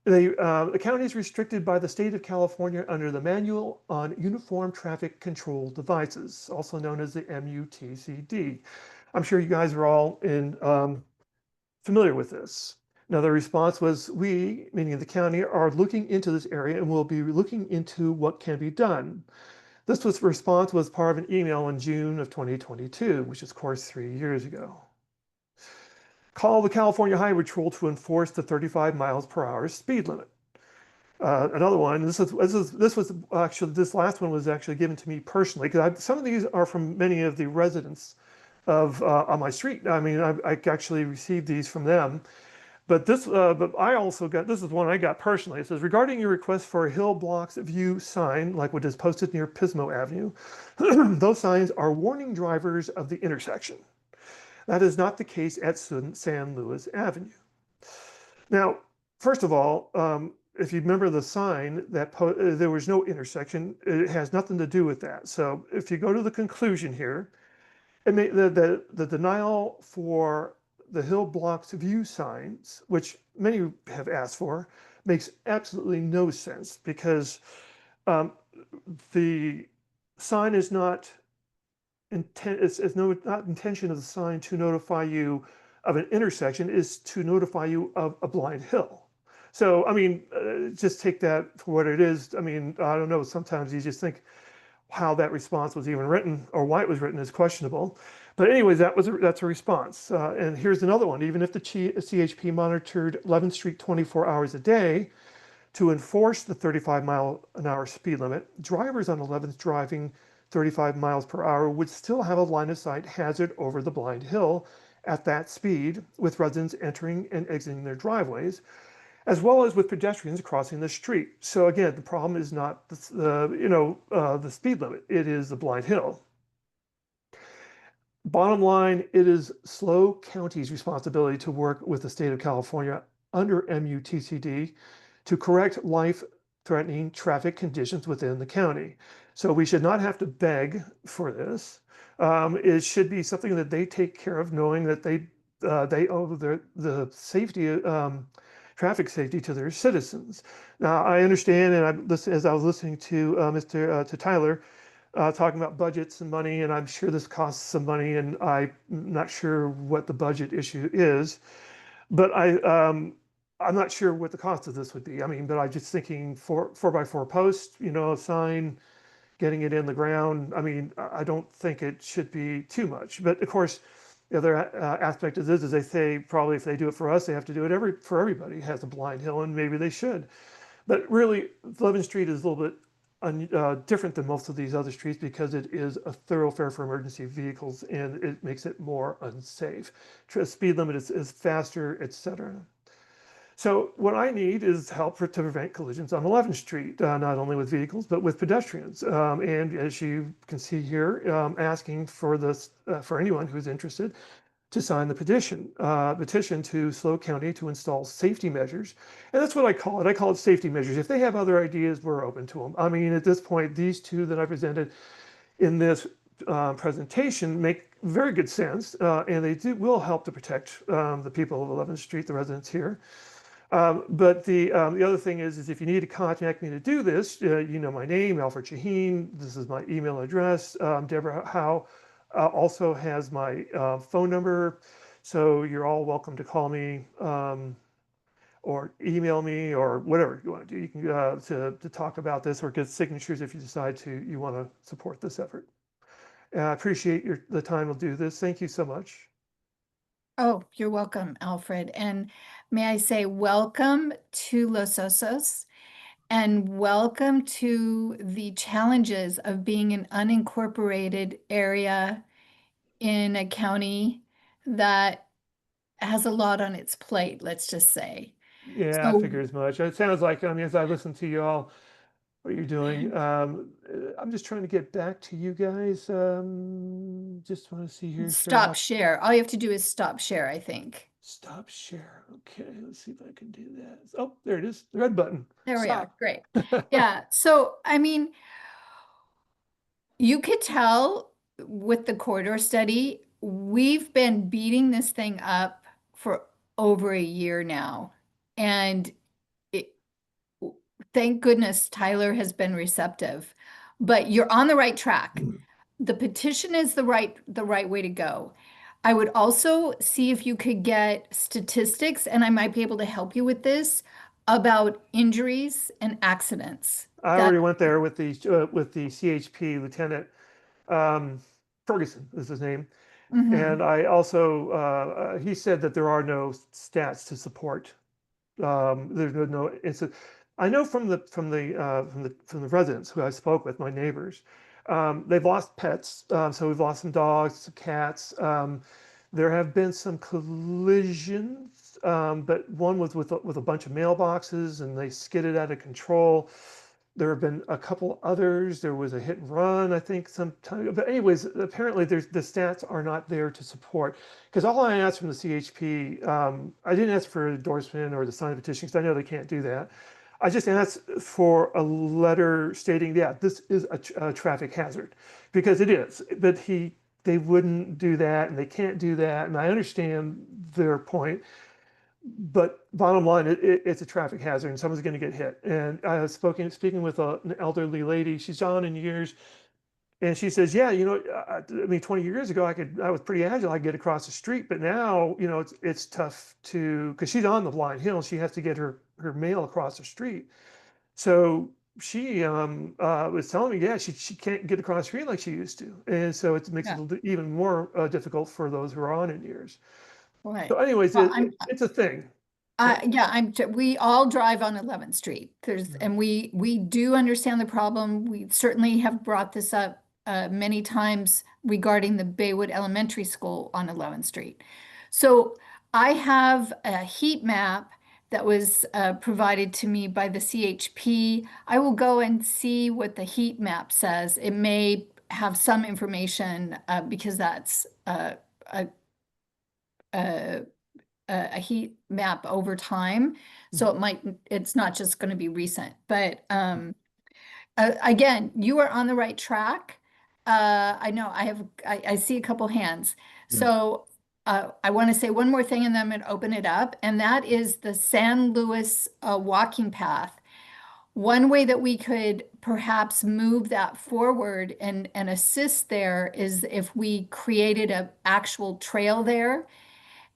The county is restricted by the state of California under the Manual on Uniform Traffic Control Devices, also known as the MUTCD. I'm sure you guys are all familiar with this. Now, the response was, we, meaning the county, are looking into this area and will be looking into what can be done. This response was part of an email in June of 2022, which is, of course, 3 years ago. Call the California Highway Patrol to enforce the 35 miles per hour speed limit. Another one, this last one was actually given to me personally, because some of these are from many of the residents on my street. I mean, I actually received these from them. But I also got, this is one I got personally. It says, regarding your request for a Hill Blocks View sign, like what is posted near Pismo Avenue, those signs are warning drivers of the intersection. That is not the case at San Luis Avenue. Now, first of all, if you remember the sign that there was no intersection, it has nothing to do with that. So if you go to the conclusion here, the denial for the Hill Blocks View signs, which many have asked for, makes absolutely no sense, because the sign is not it's not intention of the sign to notify you of an intersection, is to notify you of a blind hill. So, I mean, just take that for what it is. I mean, I don't know, sometimes you just think how that response was even written or why it was written is questionable. But anyways, that's a response. And here's another one. Even if the CHP monitored 11th Street 24 hours a day, to enforce the 35-mile-an-hour speed limit, drivers on 11th driving 35 miles per hour would still have a line of sight hazard over the blind hill at that speed, with residents entering and exiting their driveways, as well as with pedestrians crossing the street. So again, the problem is not the speed limit; it is the blind hill. Bottom line, it is SLO County's responsibility to work with the state of California under MUTCD to correct life-threatening traffic conditions within the county. So we should not have to beg for this. It should be something that they take care of, knowing that they owe the safety, traffic safety to their citizens. Now, I understand, and as I was listening to to Tyler, talking about budgets and money, and I'm sure this costs some money, and I'm not sure what the budget issue is, but I'm not sure what the cost of this would be. I mean, but I'm just thinking 4x4 post, a sign, getting it in the ground. I mean, I don't think it should be too much. But of course, the other aspect of this is they say probably if they do it for us, they have to do it for everybody who has a blind hill, and maybe they should. But really, 11th Street is a little bit different than most of these other streets because it is a thoroughfare for emergency vehicles, and it makes it more unsafe. Speed limit is faster, etc. So what I need is help to prevent collisions on 11th Street, not only with vehicles, but with pedestrians. And as you can see here, asking for this, for anyone who's interested, to sign the petition to SLO County to install safety measures. And that's what I call it. I call it safety measures. If they have other ideas, we're open to them. I mean, at this point, these two that I presented in this presentation make very good sense, and they will help to protect the people of 11th Street, the residents here. But the other thing is if you need to contact me to do this, you know my name, Alfred Shaheen. This is my email address. Deborah Howe also has my phone number. So you're all welcome to call me or email me or whatever you want to do. You can to talk about this or get signatures if you decide you want to support this effort. I appreciate the time to do this. Thank you so much. Oh, you're welcome, Alfred. And may I say welcome to Los Osos and welcome to the challenges of being an unincorporated area in a county that has a lot on its plate, let's just say. Yeah, I So figure as much. It sounds like, I mean, as I listen to you all, what you're doing, I'm just trying to get back to you guys. Just want to see here. stop share. All you have to do is stop share, I think. Stop share. Okay, let's see if I can do that. Oh, there it is. The red button. There we are. Stop. Great. Yeah. So, I mean, you could tell with the corridor study, we've been beating this thing up for over a year now. And it, thank goodness Tyler has been receptive. But you're on the right track. The petition is the right way to go. I would also see if you could get statistics, and I might be able to help you with this, about injuries and accidents. I That already went there with the CHP Lieutenant Ferguson is his name, Mhm. and I also he said that there are no stats to support. There's no it's a, I know from the residents who I spoke with, my neighbors, they've lost pets. So we've lost some dogs, some cats. There have been some collisions, but one was with a bunch of mailboxes, and they skidded out of control. There have been a couple others. There was a hit and run, I think, sometime. But anyways, apparently the stats are not there to support. Because all I asked from the CHP, I didn't ask for an endorsement or the signed petition, because I know they can't do that. I just asked for a letter stating, yeah, this is a traffic hazard, because it is. But they wouldn't do that, and they can't do that, and I understand their point. But bottom line, it's a traffic hazard, and someone's going to get hit. And I was speaking with an elderly lady. She's on in years. And she says, yeah, I mean, 20 years ago, I was pretty agile. I could get across the street, but now, it's tough because she's on the blind hill. She has to get her mail across the street. So she was telling me, yeah, she can't get across the street like she used to. And so it makes Yeah. it even more difficult for those who are on in years. Right. So anyways, Well, it's a thing. yeah, we all drive on 11th Street. And we do understand the problem. We certainly have brought this up many times regarding the Baywood Elementary School on 11th Street. So I have a heat map that was provided to me by the CHP. I will go and see what the heat map says. It may have some information because that's a a heat map over time. So it's not just going to be recent, but again, you are on the right track. I know I see a couple hands. So I want to say one more thing and then I'm going to open it up. And that is the San Luis walking path. One way that we could perhaps move that forward and assist there is if we created an actual trail there.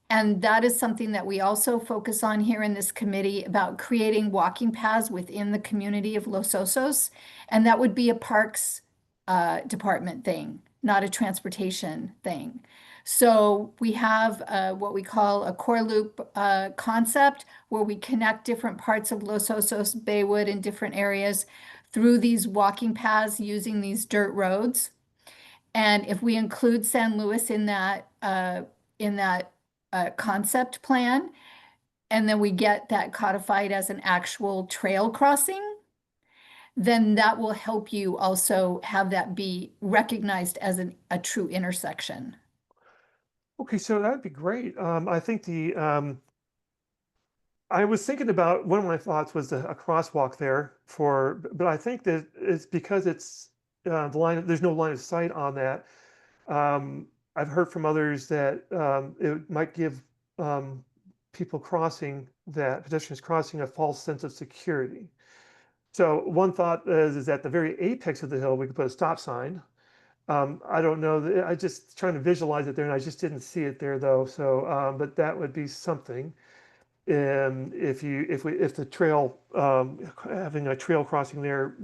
And that is something that we also focus on here in this committee about creating walking paths within the community of Los Osos. And that would be a parks department thing, not a transportation thing. So we have what we call a core loop concept where we connect different parts of Los Osos, Baywood, in different areas through these walking paths using these dirt roads. And if we include San Luis in that concept plan, and then we get that codified as an actual trail crossing, then that will help you also have that be recognized as a true intersection. Okay, so that'd be great. I think I was thinking about, one of my thoughts was a crosswalk there but I think that it's because it's there's no line of sight on that. I've heard from others that it might give people pedestrians crossing, a false sense of security. So one thought is at the very apex of the hill, we could put a stop sign. I don't know, I just trying to visualize it there and I just didn't see it there though. So, but that would be something. If the trail, having a trail crossing there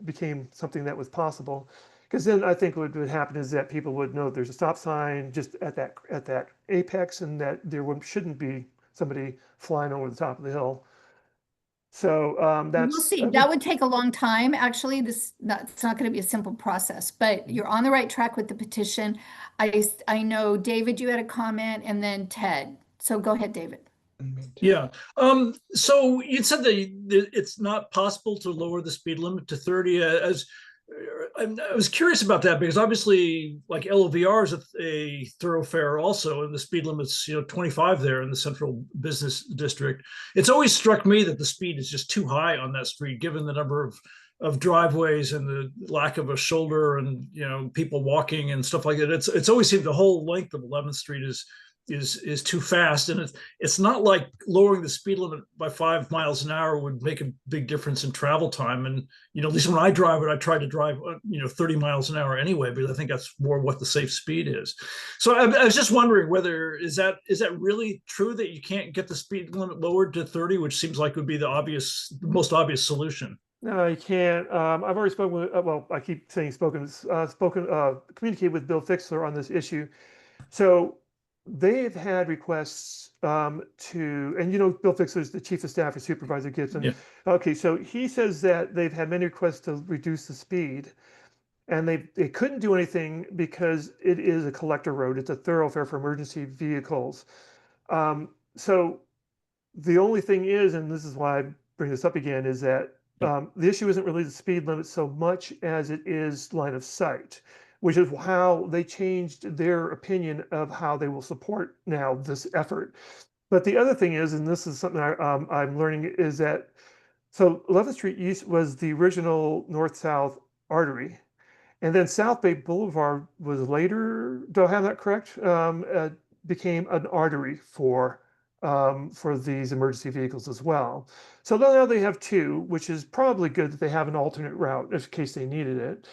became something that was possible, because then I think what would happen is that people would know there's a stop sign just at that apex, and that shouldn't be somebody flying over the top of the hill. So We'll see. That would take a long time. Actually, it's not going to be a simple process, but you're on the right track with the petition. I know, David, you had a comment, and then Ted. So go ahead, David. Yeah. So you said that it's not possible to lower the speed limit to 30. I was curious about that because obviously, like LOVR is a thoroughfare also, and the speed limit's 25 there in the central business district. It's always struck me that the speed is just too high on that street, given the number of driveways and the lack of a shoulder and people walking and stuff like that. It's always seemed the whole length of 11th Street is too fast, and it's not like lowering the speed limit by 5 miles an hour would make a big difference in travel time. And at least when I drive it, I try to drive 30 miles an hour anyway, because I think that's more what the safe speed is. So I was just wondering whether is that really true that you can't get the speed limit lowered to 30, which seems like would be the most obvious solution. No, you can't. I've already spoken with, well, I keep saying communicated with Bill Fixler on this issue. So they've had requests and Bill Fixler is the chief of staff for Supervisor Gibson. Yeah. Okay, so he says that they've had many requests to reduce the speed, and they couldn't do anything because it is a collector road. It's a thoroughfare for emergency vehicles. So the only thing is, and this is why I bring this up again, is that the issue isn't really the speed limit so much as it is line of sight, which is how they changed their opinion of how they will support now this effort. But the other thing is, and this is something I'm learning, is that, so 11th Street East was the original north-south artery. And then South Bay Boulevard was later, do I have that correct? Became an artery for these emergency vehicles as well. So now they have two, which is probably good that they have an alternate route in case they needed it.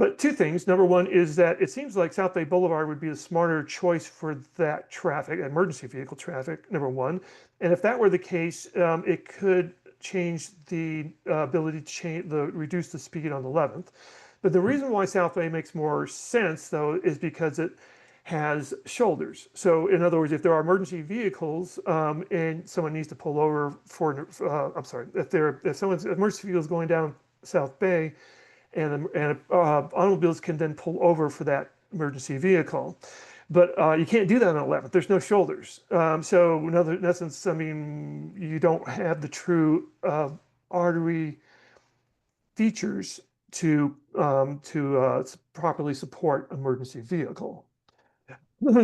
But two things. Number one is that it seems like South Bay Boulevard would be a smarter choice for that traffic, emergency vehicle traffic, number one. And if that were the case, it could change the ability to reduce the speed on the 11th. But the reason why South Bay makes more sense, though, is because it has shoulders. So in other words, if there are emergency vehicles and someone needs to pull over for, I'm sorry, if someone's emergency vehicle is going down South Bay, and automobiles can then pull over for that emergency vehicle. But you can't do that on 11th. There's no shoulders. So in essence, I mean, you don't have the true artery features to properly support emergency vehicle.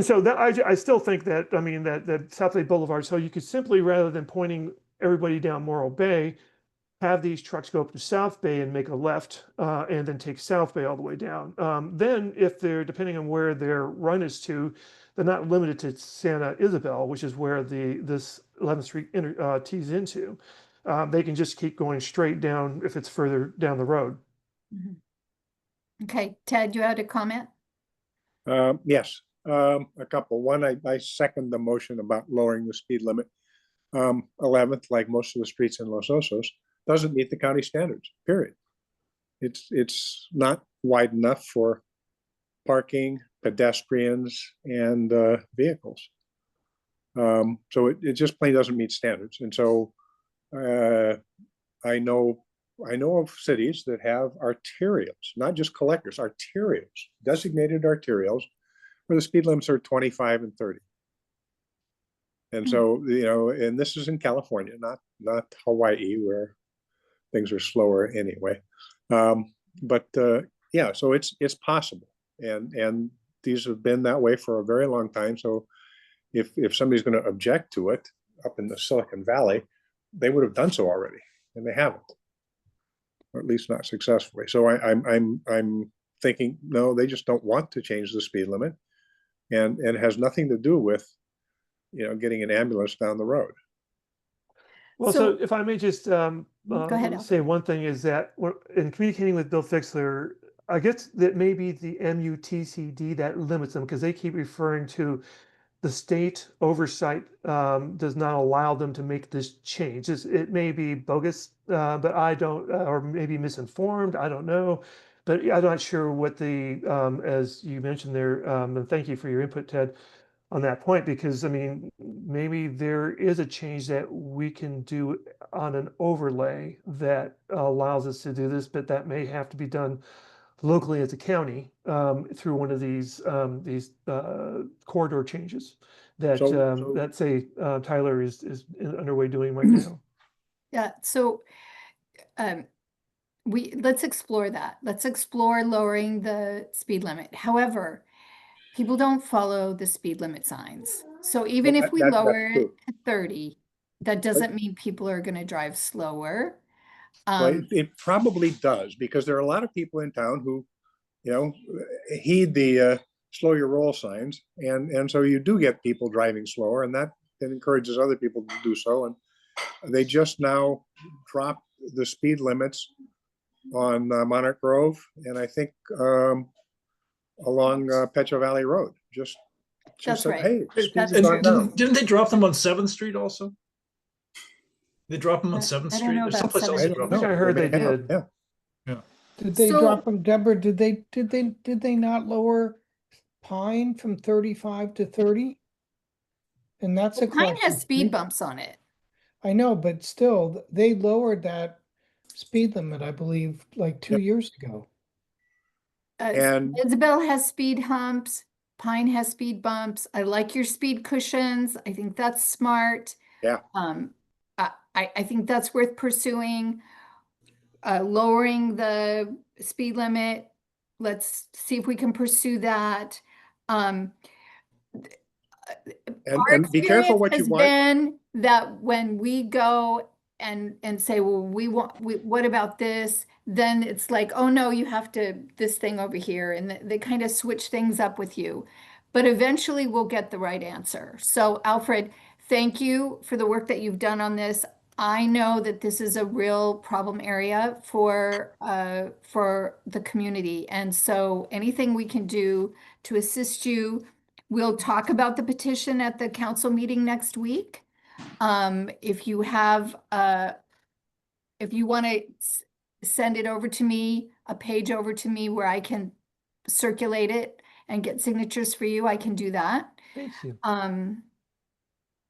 So that I still think that, I mean, that South Bay Boulevard, so you could simply, rather than pointing everybody down Morro Bay, have these trucks go up to South Bay and make a left and then take South Bay all the way down. Then if they're, depending on where their run is to, they're not limited to Santa Isabel, which is where this 11th Street tees into. They can just keep going straight down if it's further down the road. Mhm. Okay, Ted, you had a comment? Yes, a couple. One, I second the motion about lowering the speed limit. 11th, like most of the streets in Los Osos, doesn't meet the county standards, period. It's not wide enough for parking, pedestrians, and vehicles. So it just plain doesn't meet standards. And so I know of cities that have arterials, not just collectors, arterials, designated arterials, where the speed limits are 25 and 30. And so, you know, and this is in California, not Hawaii, where things are slower anyway. But yeah, so it's possible, and these have been that way for a very long time. So if somebody's going to object to it up in the Silicon Valley, they would have done so already, and they haven't, or at least not successfully. So I'm thinking, no, they just don't want to change the speed limit, and it has nothing to do with, you know, getting an ambulance down the road. Well, so if I may just go ahead, say one thing, is that in communicating with Bill Fixler, I guess that maybe the MUTCD that limits them, because they keep referring to the state oversight does not allow them to make this change. It may be bogus, but I don't, or maybe misinformed, I don't know. But I'm not sure what the, as you mentioned there, and thank you for your input, Ted, on that point, because I mean, maybe there is a change that we can do on an overlay that allows us to do this, but that may have to be done locally as a county through one of these corridor changes that that say Tyler is underway doing right now. Yeah, so let's explore that. Let's explore lowering the speed limit. However, people don't follow the speed limit signs. So even if we lower it to 30, that doesn't mean people are going to drive slower. Well, it probably does, because there are a lot of people in town who, you know, heed the slow your roll signs, and so you do get people driving slower, and that encourages other people to do so. And they just now dropped the speed limits on Monarch Grove, and I think along Petro Valley Road. Just That's said, right. hey, That's speed's true. gone down. Didn't they drop them on 7th Street also? They drop them on 7th I don't Street? know There's about someplace else 7th they I drop think them. I heard they may have, did. yeah. Did they So- drop them, Deborah? Did they not lower Pine from 35 to 30? And that's a Well, Pine collector has speed street. bumps on it. I know, but still, they lowered that speed limit, I believe, like 2 years ago. And- Isabel has speed humps. Pine has speed bumps. I like your speed cushions. I think that's smart. Yeah. I think that's worth pursuing. Lowering the speed limit. Let's see if we can pursue that. And Our be careful what you experience want. has been that when we go and say, well, what about this? Then it's like, oh no, you have to this thing over here, and they kind of switch things up with you. But eventually we'll get the right answer. So Alfred, thank you for the work that you've done on this. I know that this is a real problem area for the community. And so anything we can do to assist you, we'll talk about the petition at the council meeting next week. If you have, if you want to send it over to me, a page over to me where I can circulate it and get signatures for you, I can do that. Thank you.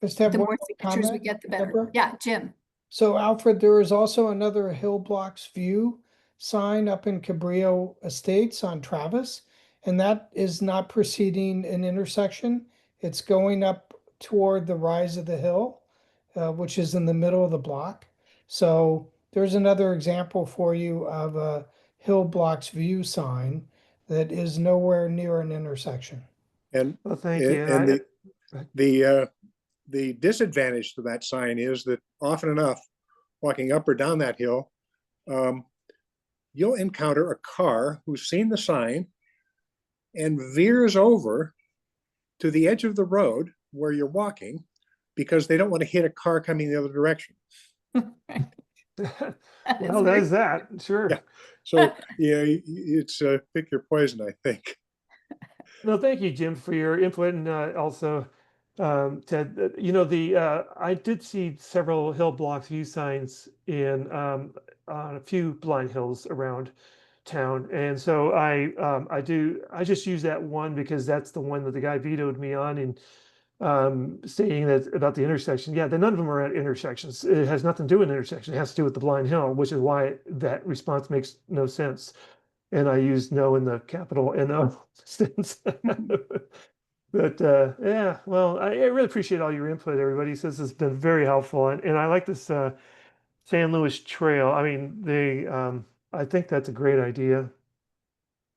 Just have The one more more signatures we comment, get, the better. Deborah. Yeah, Jim. So Alfred, there is also another Hill Blocks View sign up in Cabrillo Estates on Travis, and that is not preceding an intersection. It's going up toward the rise of the hill, which is in the middle of the block. So there's another example for you of a Hill Blocks View sign that is nowhere near an intersection. And, Well, thank you. and And the disadvantage to that sign is that often enough, walking up or down that hill, you'll encounter a car who's seen the sign and veers over to the edge of the road where you're walking because they don't want to hit a car coming the other direction. well, there's that. Sure. Yeah. So yeah, it's pick your poison, I think. No, thank you, Jim, for your input, and also Ted. I did see several Hill Blocks View signs in on a few blind hills around town, and so I just use that one because that's the one that the guy vetoed me on, and stating that about the intersection. Yeah, none of them are at intersections. It has nothing to do with an intersection. It has to do with the blind hill, which is why that response makes no sense. And I used no in the capital NO sense. But yeah, well, I really appreciate all your input, everybody. Says it's been very helpful, and I like this San Luis Trail. I mean, I think that's a great idea.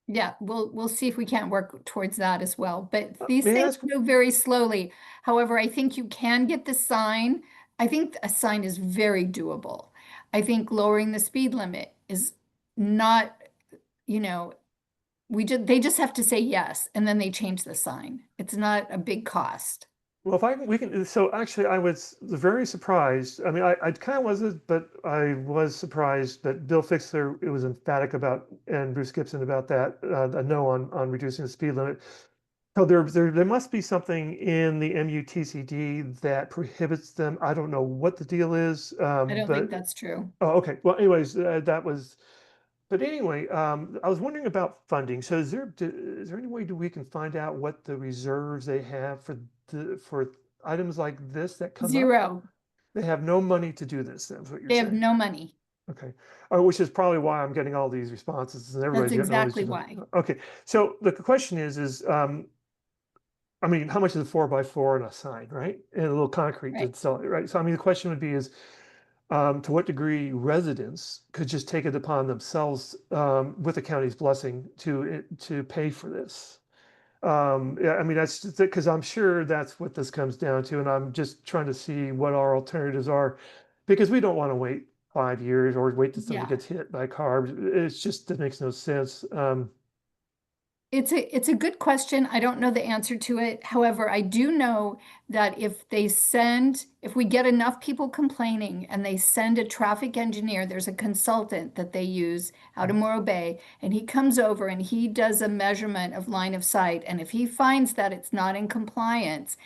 Yeah, we'll see if we can't work towards that as well. But these May I things ask? move very slowly. However, I think you can get the sign. I think a sign is very doable. I think lowering the speed limit is not, you know, they just have to say yes, and then they change the sign. It's not a big cost. Well, we can. So actually, I was very surprised. I mean, I kind of wasn't, but I was surprised that Bill Fixler, it was emphatic about, and Bruce Gibson about that, a no on reducing the speed limit. So there must be something in the MUTCD that prohibits them. I don't know what the deal is, I don't but think that's true. oh, okay. Well, anyways, that was. But anyway, I was wondering about funding. So is there any way we can find out what the reserves they have for items like this that come up? Zero. They have no money to do this. That's what you're They have saying. no money. Okay. Which is probably why I'm getting all these responses and That's everybody's getting all these. exactly why. Okay. So the question is, I mean, how much is a 4x4 and a sign, right? And a little concrete to Right. sell it, right? So I mean, the question would be to what degree residents could just take it upon themselves, with the county's blessing to pay for this. Yeah, I mean, that's because I'm sure that's what this comes down to, and I'm just trying to see what our alternatives are, because we don't want to wait 5 years or wait till somebody Yeah. gets hit by a car. It makes no sense. It's a good question. I don't know the answer to it. However, I do know that if we get enough people complaining and they send a traffic engineer, there's a consultant that they use out of Morro Bay, and he comes over and he does a measurement of line of sight. And if he finds that it's not in compliance,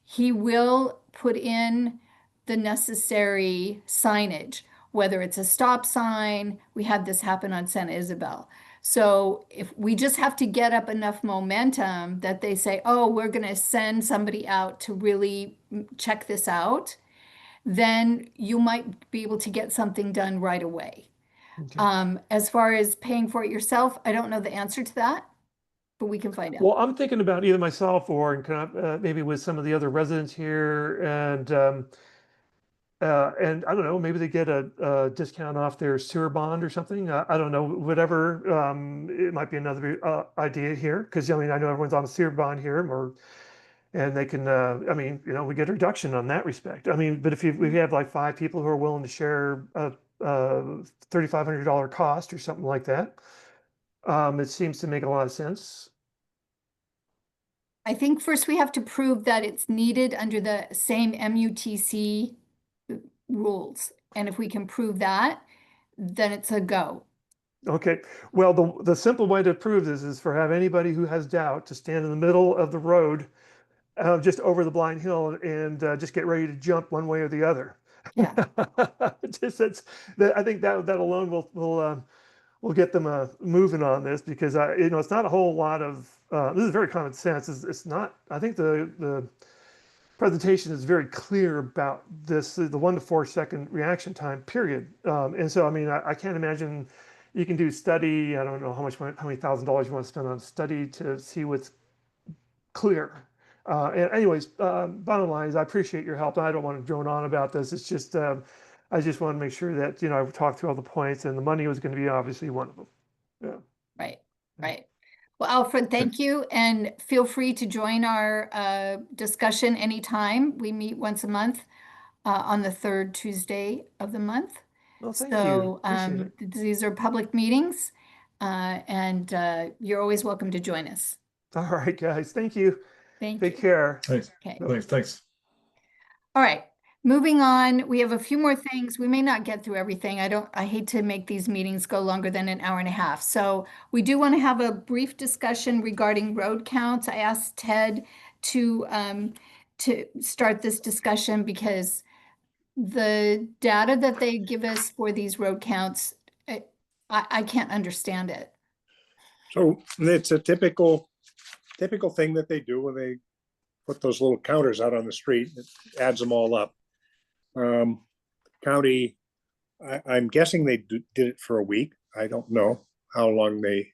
he will put in the necessary signage, whether it's a stop sign. We had this happen on Santa Isabel. So if we just have to get up enough momentum that they say, oh, we're going to send somebody out to really check this out, then you might be able to get something done right away. Okay. As far as paying for it yourself, I don't know the answer to that, but we can find out. Well, I'm thinking about either myself or maybe with some of the other residents here, and I don't know, maybe they get a discount off their sewer bond or something. I don't know, whatever. It might be another idea here, because I mean, I know everyone's on a sewer bond here, and they can. I mean, we get a reduction on that respect. I mean, but if we have like 5 people who are willing to share a $3,500 cost or something like that, it seems to make a lot of sense. I think first we have to prove that it's needed under the same MUTC rules. And if we can prove that, then it's a go. Okay, well, the simple way to prove this is for have anybody who has doubt to stand in the middle of the road, just over the blind hill, and just get ready to jump one way or the other. Yeah. Just I think that alone will get them moving on this, because it's not a whole lot of this is very common sense. It's not. I think the presentation is very clear about this, the 1 to 4 second reaction time period. And so, I mean, I can't imagine you can do study. I don't know how many $1,000s you want to spend on study to see what's clear. And anyways, bottom line is I appreciate your help. I don't want to drone on about this. It's just, I just want to make sure that, I've talked through all the points, and the money was going to be obviously one of them. Yeah. Right, right. Well, Alfred, thank you, and feel free to join our discussion anytime. We meet once a month on the third Tuesday of the month. Well, thank you. So Appreciate it. these are public meetings, and you're always welcome to join us. All right, guys. Thank you. Thank Take you. care. Thanks. Okay. Thanks. All right. Moving on, we have a few more things. We may not get through everything. I hate to make these meetings go longer than an hour and a half. So we do want to have a brief discussion regarding road counts. I asked Ted to start this discussion because the data that they give us for these road counts, I can't understand it. So it's a typical thing that they do when they put those little counters out on the street. It adds them all up. County, I'm guessing they did it for a week. I don't know how long the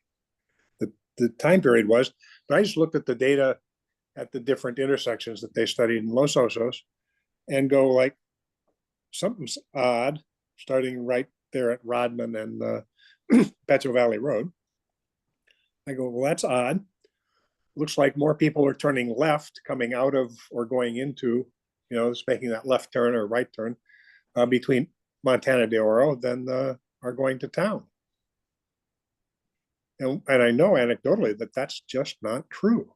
time period was, but I just looked at the data at the different intersections that they studied in Los Osos and go like, something's odd, starting right there at Rodman and Petro Valley Road. I go, well, that's odd. Looks like more people are turning left, coming out of or going into, just making that left turn or right turn between Montana de Oro than are going to town. And I know anecdotally that that's just not true.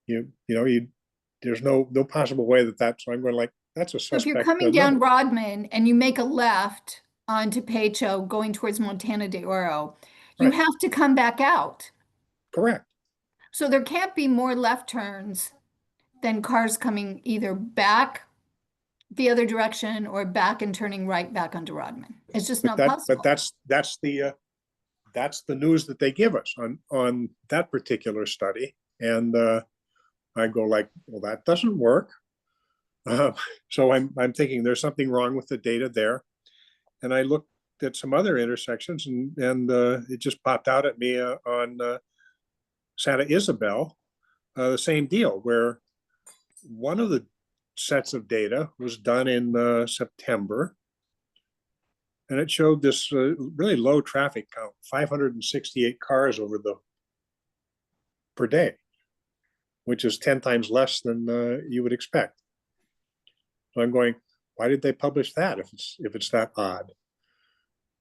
There's no possible way that. So I'm going like, that's a suspect. So if you're coming down Rodman and you make a left onto Pecho going towards Montana de Oro, you Right. have to come back out. Correct. So there can't be more left turns than cars coming either back the other direction or back and turning right back onto Rodman. It's just not possible. But that's the news that they give us on that particular study. And I go like, well, that doesn't work. So I'm thinking there's something wrong with the data there. And I looked at some other intersections and it just popped out at me on Santa Isabel, the same deal, where one of the sets of data was done in September, and it showed this really low traffic count, 568 cars per day, which is 10 times less than you would expect. So I'm going, why did they publish that if it's that odd?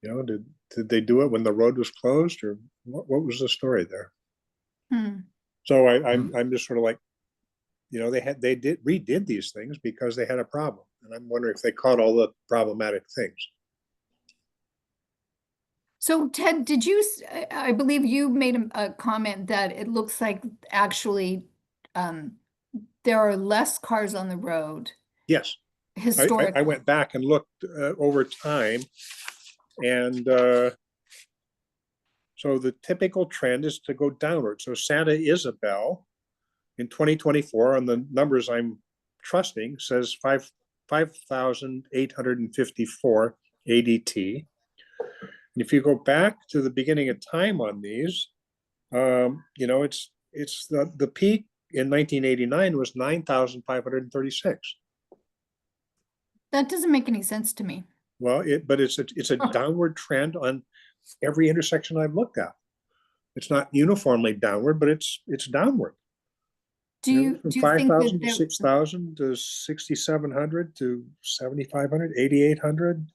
Did they do it when the road was closed, or what was the story there? So I'm just sort of like, they redid these things because they had a problem, and I'm wondering if they caught all the problematic things. So Ted, I believe you made a comment that it looks like actually there are less cars on the road. Yes. Historically. I went back and looked over time, and so the typical trend is to go downward. So Santa Isabel in 2024, on the numbers I'm trusting, says 5,854 ADT. And if you go back to the beginning of time on these, it's the peak in 1989 was 9,536. That doesn't make any sense to me. Well, but it's a downward trend on every intersection I've looked at. It's not uniformly downward, but it's downward. From 5,000 to 6,000 to 6,700 to 7,500, 8,800.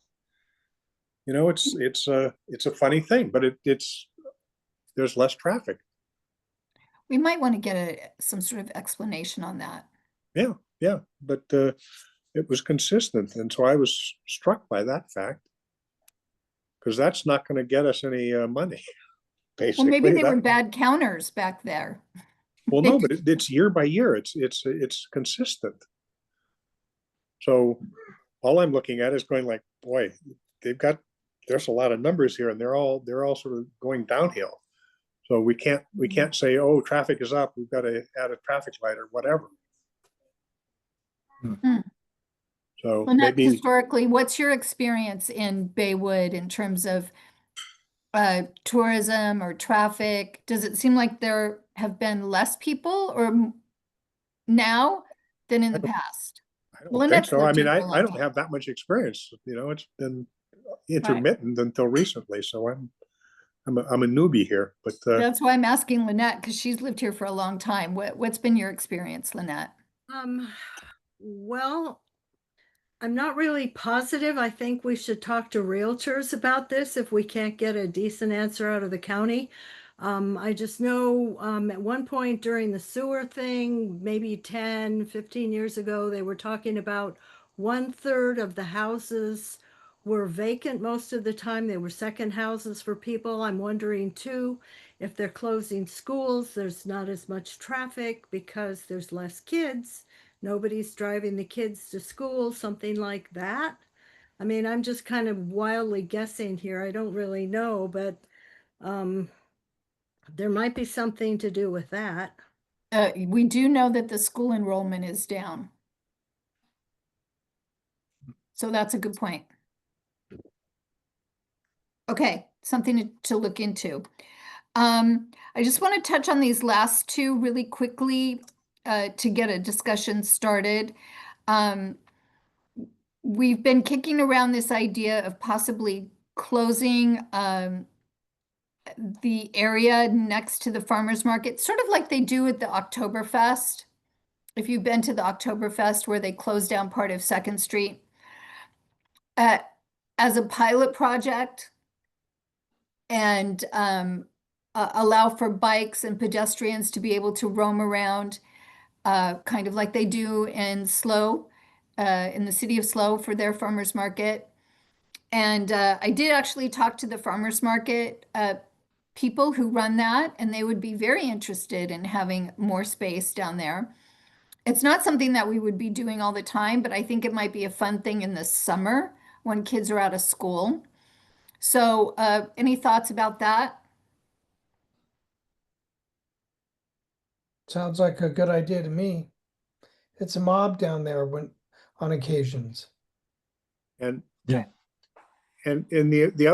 It's a funny thing, but there's less traffic. We might want to get some sort of explanation on that. Yeah, but it was consistent. And so I was struck by that fact. Because that's not going to get us any money, Well, maybe basically. they were That, bad counters back there. well, no, but it's year by year. It's consistent. So all I'm looking at is going like, boy, there's a lot of numbers here, and they're all sort of going downhill. So we can't say, oh, traffic is up, we've got to add a traffic light or whatever. Hmm. So Lynette, maybe historically, what's your experience in Baywood in terms of tourism or traffic? Does it seem like there have been less people or now than in the past? I don't Well, think Lynette's so. I lived mean, here for I, a I long don't time. have that much experience. It's been Right. intermittent until recently. So I'm a newbie here, but That's why I'm asking Lynette, because she's lived here for a long time. What's been your experience, Lynette? Um, well, I'm not really positive. I think we should talk to realtors about this if we can't get a decent answer out of the county. I just know at one point during the sewer thing, maybe 10, 15 years ago, they were talking about 1/3 of the houses were vacant most of the time. They were second houses for people. I'm wondering too, if they're closing schools, there's not as much traffic because there's less kids. Nobody's driving the kids to school, something like that. I mean, I'm just kind of wildly guessing here. I don't really know, but um, there might be something to do with that. We do know that the school enrollment is down. So that's a good point. Okay, something to look into. I just want to touch on these last two really quickly to get a discussion started. We've been kicking around this idea of possibly closing the area next to the farmers market, sort of like they do at the Oktoberfest. If you've been to the Oktoberfest where they close down part of Second Street, uh, as a pilot project and allow for bikes and pedestrians to be able to roam around, kind of like they do in Slow, in the city of Slow for their farmers market. And I did actually talk to the farmers market people who run that, and they would be very interested in having more space down there. It's not something that we would be doing all the time, but I think it might be a fun thing in the summer when kids are out of school. So, any thoughts about that? Sounds like a good idea to me. It's a mob down there when on occasions. and Yeah. and the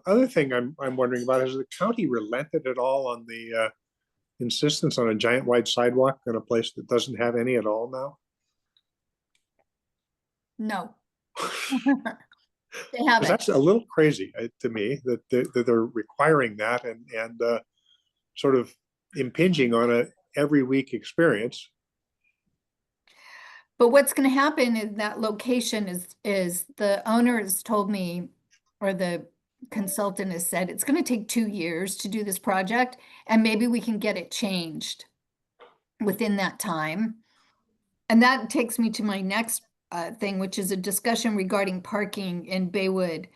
other thing I'm wondering about is the county relented at all on the insistence on a giant wide sidewalk in a place that doesn't have any at all now. No, they 'Cause haven't. that's a little crazy to me that they're requiring that and sort of impinging on a every week experience. But what's going to happen in that location is the owner has told me, or the consultant has said, it's going to take 2 years to do this project, and maybe we can get it changed within that time. And that takes me to my next thing, which is a discussion regarding parking in Baywood.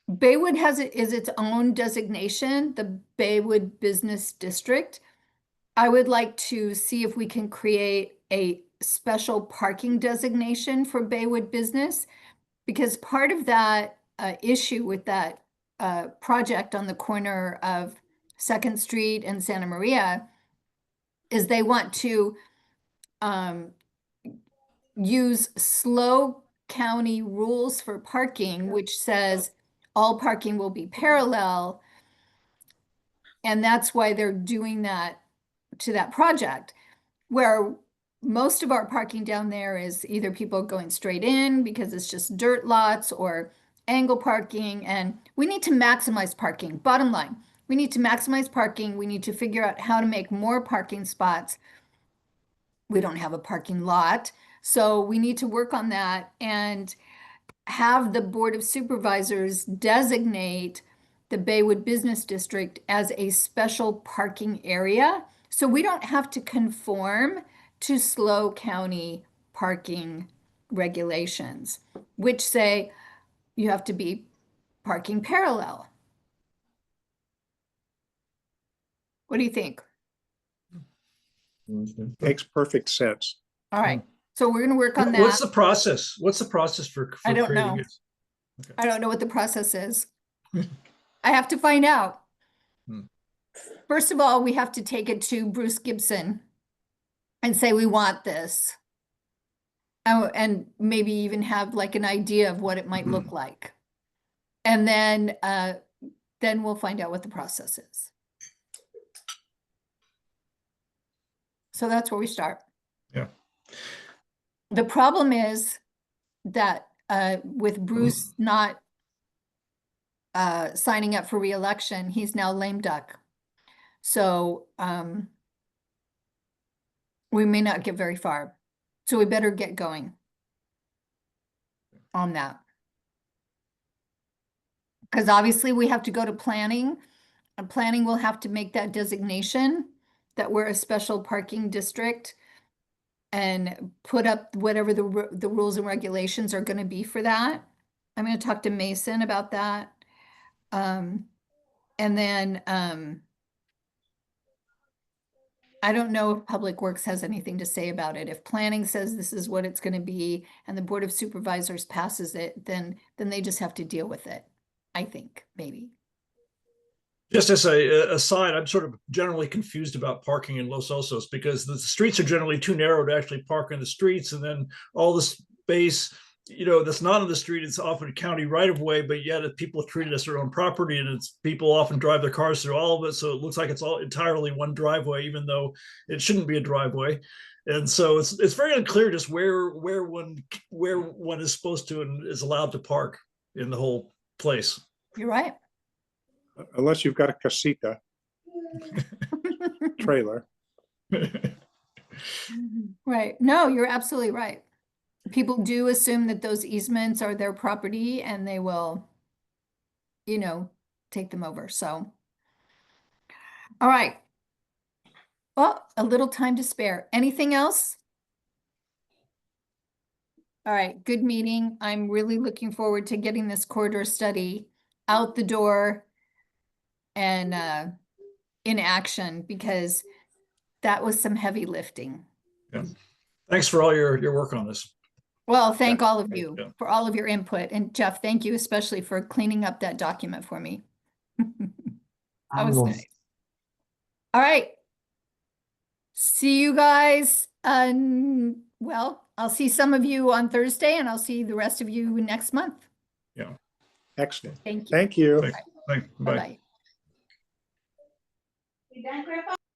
Baywood is its own designation, the Baywood Business District. I would like to see if we can create a special parking designation for Baywood Business, because part of that issue with that project on the corner of Second Street and Santa Maria is they want to um, use Slow County rules for parking, which says all parking will be parallel. And that's why they're doing that to that project, where most of our parking down there is either people going straight in because it's just dirt lots or angle parking. And we need to maximize parking. Bottom line, we need to maximize parking. We need to figure out how to make more parking spots. We don't have a parking lot, so we need to work on that and have the Board of Supervisors designate the Baywood Business District as a special parking area. So we don't have to conform to Slow County parking regulations, which say you have to be parking parallel. What do you think? Makes perfect sense. All right, so we're gonna work on What's that. the process? What's the process for I don't creating know. it? I don't know what the process is. I have to find out. Hmm. First of all, we have to take it to Bruce Gibson and say we want this. Oh, and maybe even have like an idea of what it might look like. And then we'll find out what the process is. So that's where we start. Yeah. The problem is that with Bruce not signing up for reelection, he's now lame duck. So we may not get very far. So we better get going on that. Because obviously we have to go to planning, and planning will have to make that designation that we're a special parking district and put up whatever the rules and regulations are going to be for that. I'm going to talk to Mason about that. And then I don't know if Public Works has anything to say about it. If planning says this is what it's going to be and the Board of Supervisors passes it, then they just have to deal with it. I think, maybe. Just as a aside, I'm sort of generally confused about parking in Los Osos because the streets are generally too narrow to actually park in the streets, and then all the space, that's not on the street, it's often county right of way, but yet people treat it as their own property, and it's people often drive their cars through all of it, so it looks like it's all entirely one driveway, even though it shouldn't be a driveway. And so it's very unclear just where one is supposed to and is allowed to park in the whole place. You're right. Unless you've got a casita trailer. Right. No, you're absolutely right. People do assume that those easements are their property and they will, take them over. So, all right. Well, a little time to spare. Anything else? All right, good meeting. I'm really looking forward to getting this corridor study out the door and in action, because that was some heavy lifting. Yeah. Thanks for all your work on this. Well, thank all of you Yeah. for all of your input. And Jeff, thank you especially for cleaning up that document for me. That was nice. All right. See you guys. Well, I'll see some of you on Thursday and I'll see the rest of you next month. Yeah. Excellent. Thank you. Thank you. Thanks. Bye. Bye-bye. You done, Grandpa?